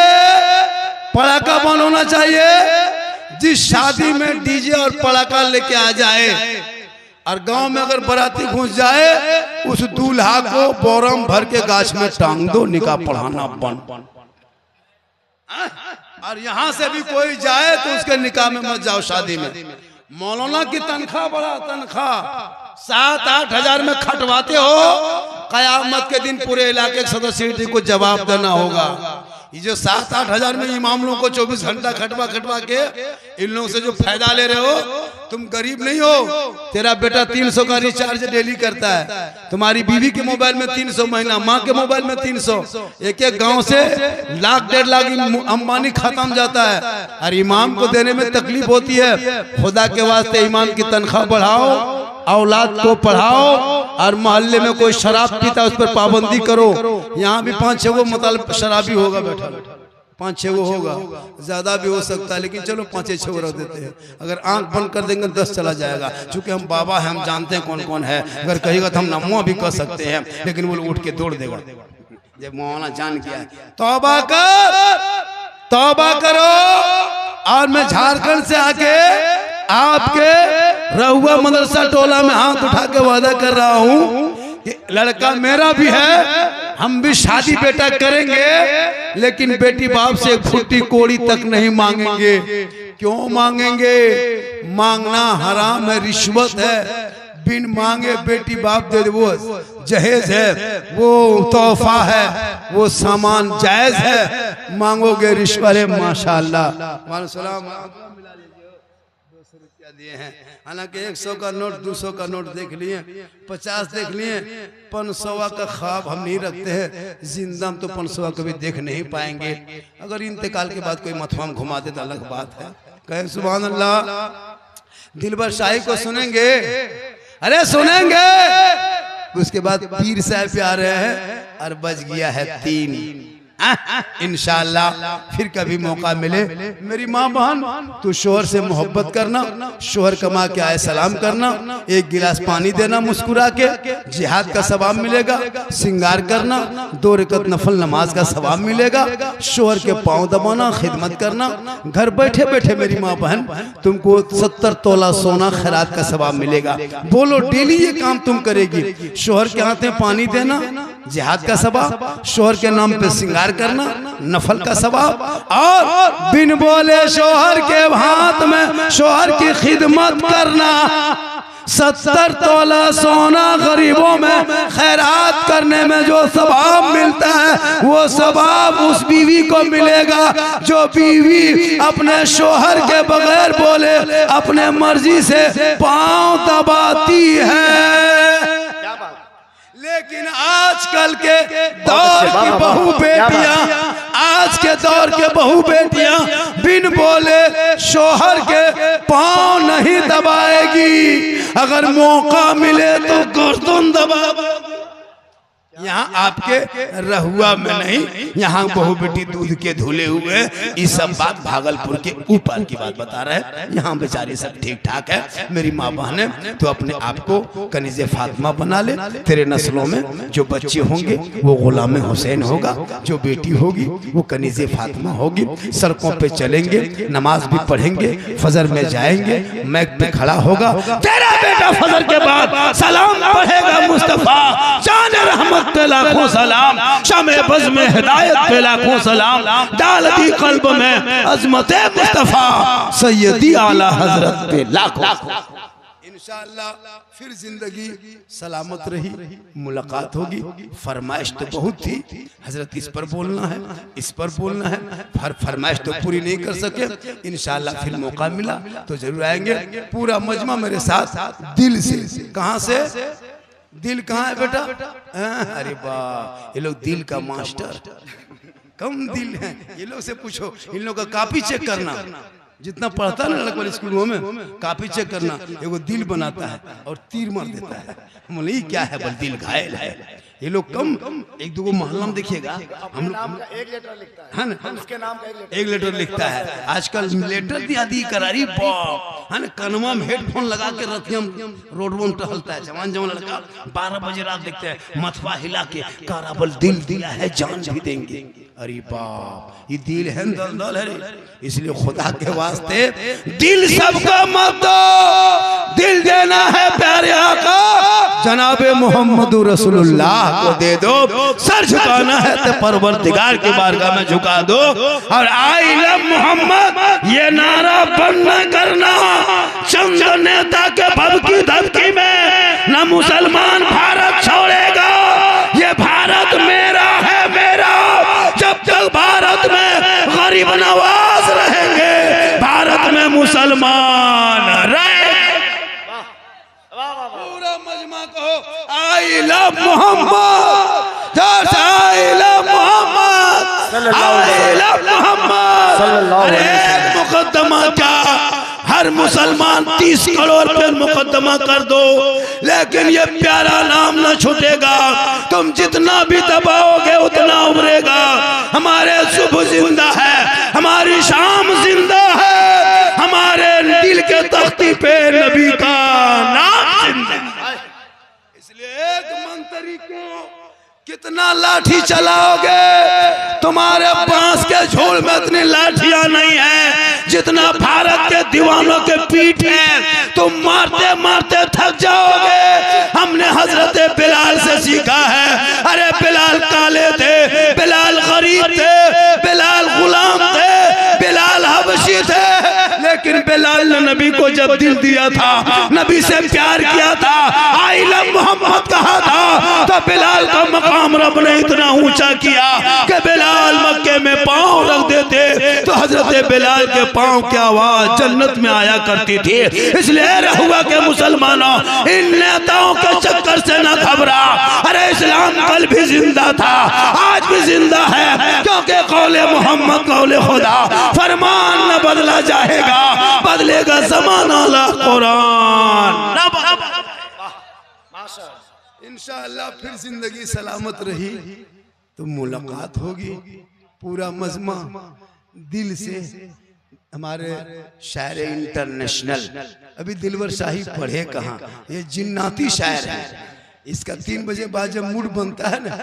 पड़ाका बंद होना चाहिए। जिस शादी में डीजे और पड़ाका लेके आ जाए और गांव में अगर बाराती घुस जाए, उस दूल्हा को बोरम भर के गाछ में टांग दो, निकाह पढ़ाना बंद। और यहाँ से भी कोई जाए तो उसके निकाह में मत जाओ, शादी में। मौलाना की तनख्वाह, बड़ा तनख्वाह 7-8 हजार में खटवाते हो, कयामत के दिन पूरे इलाके के सदस्य को जवाब देना होगा। ये जो 7-8 हजार में इमाम लोगों को 24 घंटा खटवा के इन लोगों से जो फायदा ले रहे हो, तुम गरीब नहीं हो। तेरा बेटा 300 का रिचार्ज डेली करता है, तुम्हारी बीवी के मोबाइल में 300 महीना, माँ के मोबाइल में 300, एक गांव से 1-1.5 लाख अंबानी खत्म जाता है, और इमाम को देने में तकलीफ होती है। खुदा के वास्ते इमाम की तनख्वाह बढ़ाओ, औलाद को पढ़ाओ, और मोहल्ले में कोई शराब पीता उस पर पाबंदी करो। यहाँ भी 5-6 गो मतलब शराबी होगा बेटा, 5-6 गो होगा, ज्यादा भी हो सकता है, लेकिन चलो 5-6 गो रख देते हैं। अगर आंख बंद कर देंगे 10 चला जाएगा, क्योंकि हम बाबा हैं, हम जानते हैं कौन कौन है। अगर कहेगा तो हम नमो भी कर सकते हैं, लेकिन वो उठ के दौड़ देगा। जब मौलाना जान किया, तौबा कर, तौबा करो। और मैं झारखंड से आके आपके रहुआ मदरसा टोला में हाथ उठा के वादा कर रहा हूँ कि लड़का मेरा भी है, हम भी शादी बेटा करेंगे, लेकिन बेटी बाप से 1 फुट्टी कोड़ी तक नहीं मांगेंगे। क्यों मांगेंगे? मांगना हराम है, रिश्वत है। बिन मांगे बेटी बाप दे, वो जहेज है, वो तोहफा है, वो सामान जायज है। मांगोगे रिश्वत। माशाल्लाह, दिए हैं। हालांकि 100 का नोट, 200 का नोट देख लिए, 50 देख लिए, 500 का ख्वाब हम नहीं रखते हैं। जिंदा हम तो 500 कभी देख नहीं पाएंगे। अगर इंतकाल के बाद कोई मथवाम घुमा दे तो अलग बात है। कहे सुभान अल्लाह। दिलबर शाही को सुनेंगे, अरे सुनेंगे। उसके बाद पीर साहब पे आ रहे हैं और बज गया है 3। इंशाअल्लाह फिर कभी मौका मिले, मेरी माँ बहन, तू शोहर से मोहब्बत करना, शोहर कमा के आए सलाम करना, 1 गिलास पानी देना मुस्कुरा के, जिहाद का सवाब मिलेगा। श्रृंगार करना, 2 रकअत नफल नमाज का सवाब मिलेगा। शोहर के पाँव दबाना, खिदमत करना। घर बैठे बैठे मेरी माँ बहन तुमको 70 तोला सोना खैरात का सवाब मिलेगा। बोलो डेली ये काम तुम करेगी। शोहर के हाथ में पानी देना, जिहाद का सवाब। शोहर के नाम पे श्रृंगार श्रृंगार करना, नफल का सवाब, और बिन बोले शोहर के हाथ में शोहर की खिदमत करना, 70 तोला सोना गरीबों में खैरात करने में जो सवाब मिलता है वो सवाब उस बीवी को मिलेगा जो बीवी अपने शोहर के बगैर बोले अपने मर्जी से पांव दबाती है। लेकिन आजकल के दौर की बहू बेटियां, आज के दौर के बहू बेटियां बिन बोले शोहर के पांव नहीं दबाएगी, अगर मौका मिले तो गर्दन दबा। यहाँ आपके रहुआ में नहीं, यहाँ बहू बेटी दूध के धुले हुए, ये सब बात भागलपुर के ऊपर की बात बता रहे हैं। यहाँ बेचारी सब ठीक ठाक है। मेरी माँ बहने, तो अपने आप को कनीज़े फातिमा बना ले। तेरे नस्लों में जो बच्चे होंगे वो गुलाम हुसैन होगा, जो बेटी होगी वो कनीज़े फातिमा होगी। सड़कों पे चलेंगे, नमाज भी पढ़ेंगे, फजर में जाएंगे, मैक पे खड़ा होगा, तेरा बेटा फजर के बाद सलाम पढ़ेगा, मुस्तफा जान रहमत पे लाखों सलाम, शमे बज़ में हिदायत पे लाखों सलाम, डाल दी कल्ब में अज़मत मुस्तफा, सैयदी आला हजरत पे लाखों। इंशाअल्लाह फिर जिंदगी सलामत रही, मुलाकात होगी। फरमाइश तो बहुत थी हजरत, इस पर बोलना है, इस पर बोलना है, फरमाइश तो पूरी नहीं कर सके। इंशाअल्लाह फिर मौका मिला तो जरूर आएंगे। पूरा मजमा मेरे साथ दिल से। कहाँ से? दिल कहाँ है बेटा? अरे वाह, ये लोग दिल का मास्टर, कम दिल है ये लोग से पूछो। इन लोग का कॉपी चेक करना, जितना पढ़ता है ना लड़का स्कूलों में, कॉपी चेक करना, एगो दिल बनाता है और तीर मार देता है। बोले ये क्या है? बोल दिल घायल है। ये लोग कम, एक दो मोहल्ला में देखिएगा हम लोग एक लेटर लिखता है ना, उसके नाम का एक लेटर लिखता है। आजकल लेटर दिया दी करारी है ना, कनवा में हेडफोन लगा के रतियम रोड में टहलता है जवान जवान लड़का। 12 बजे रात देखते हैं, मथवा हिला के काराबल दिल दिया है, जान भी देंगे। अरे बाप, ये दिल है दलदल है। इसलिए खुदा के वास्ते दिल सबका मत दो, दिल देना है प्यारे आका जनाबे मोहम्मद रसूलुल्लाह को दे दो। सर झुकाना है तो परवरदिगार की बारगाह में झुका दो। और आई लव मोहम्मद ये नारा बंद न करना। चंद नेता के भभकी धमकी में न मुसलमान भारत छोड़ेगा। ये भारत मेरा है, मेरा। जब तक भारत में गरीब नवाज रहेंगे, भारत में मुसलमान रहेंगे। पूरा मजमा कहो I love Mohammed, I love Mohammed, I love Mohammed. अरे मुकद्दमा क्या, हर मुसलमान 30 करोड़ पे मुकद्दमा कर दो, लेकिन ये प्यारा नाम न छूटेगा। तुम जितना भी दबाओगे उतना उभरेगा। हमारे सुबह जिंदा है, हमारी शाम जिंदा है, हमारे दिल के तख्ती पे नबी का नाम जिंदा है। इसलिए एक मंत्री को कितना लाठी चलाओगे, तुम्हारे बांस के झोल में इतनी लाठियां नहीं है जितना भारत के दीवानों के पीठ है। तुम मारते मारते थक जाओगे। हमने हजरत बिलाल से सीखा है। अरे बिलाल काले थे, बिलाल गरीब थे, बिलाल गुलाम थे, बिलाल हबशी थे, लेकिन बिलाल ने नबी को जब दिल दिया था, नबी से प्यार किया था, आई लव मोहम्मद कहा था, तो बिलाल का मकाम रब ने इतना ऊंचा किया कि बिलाल मक्के में पांव रख देते तो हजरत बिलाल के पांव की आवाज जन्नत में आया करती थी। इसलिए रहुआ के मुसलमानों, इन नेताओं के चक्कर से न घबरा। अरे इस्लाम कल भी जिंदा था, आज भी जिंदा है, क्योंकि कौले मोहम्मद कौले खुदा, फरमान न बदला जाएगा, बदलेगा ज़माना ला कुरान। इंशाअल्लाह फिर जिंदगी सलामत रही तो मुलाकात होगी। पूरा मजमा दिल से। हमारे शायर इंटरनेशनल अभी दिलवर शाही पढ़े कहाँ, ये जिन्नाती शायर है। इसका 3 बजे बाद जब मूड बनता है ना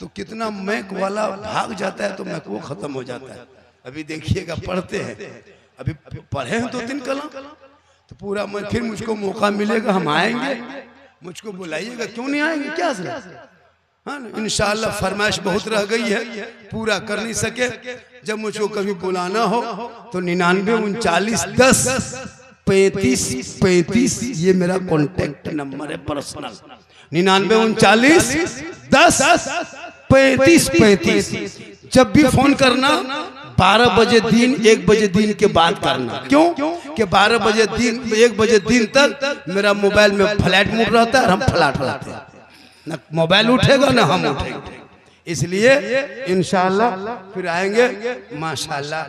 तो कितना मैक वाला भाग जाता है, तो मैक वो खत्म हो जाता है। अभी देखिएगा पढ़ते हैं, अभी पढ़े हैं 2-3 कलम, तो पूरा फिर मुझको मौका मिलेगा हम आएंगे। मुझको बुलाइएगा, क्यों नहीं आएंगे, क्या हाँ, इंशाअल्लाह फरमाइश बहुत रह गई है, पूरा कर नहीं सके। जब मुझको कभी बुलाना हो तो 9939103535 ये मेरा कॉन्टेक्ट नंबर है पर्सनल। 9939103535। जब भी फोन करना 12 बजे दिन 1 बजे दिन के बाद करना। क्यों कि 12 बजे दिन 1 बजे दिन तक मेरा मोबाइल में फ्लाइट मोड रहता है और हम फ्लैट रहते हैं, ना मोबाइल उठेगा ना हम उठेंगे। इसलिए इंशाअल्लाह फिर आएंगे माशाअल्लाह।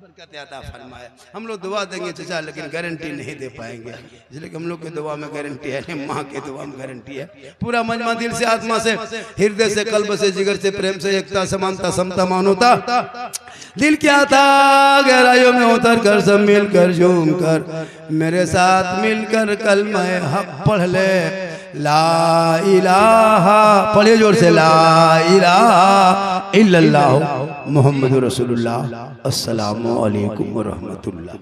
बरकत अता फरमाए। हम लोग दुआ देंगे चचा, लेकिन गारंटी नहीं दे पाएंगे, इसलिए कि हम लोग की दुआ में गारंटी है, माँ की दुआ में गारंटी है। पूरा मजमा दिल से, आत्मा से, हृदय से, कल्ब से, जिगर से, प्रेम से, एकता, समानता, समता, मानवता दिल क्या था गहराइयों में उतर कर सब मिलकर झूम कर मेरे साथ मिलकर कलमा हक पढ़ ले। ला इलाहा, पढ़िए जोर से, ला इलाहा इल्लल्लाह मुहम्मदुर रसूलुल्लाह। अस्सलामु अलैकुम व रहमतुल्लाह।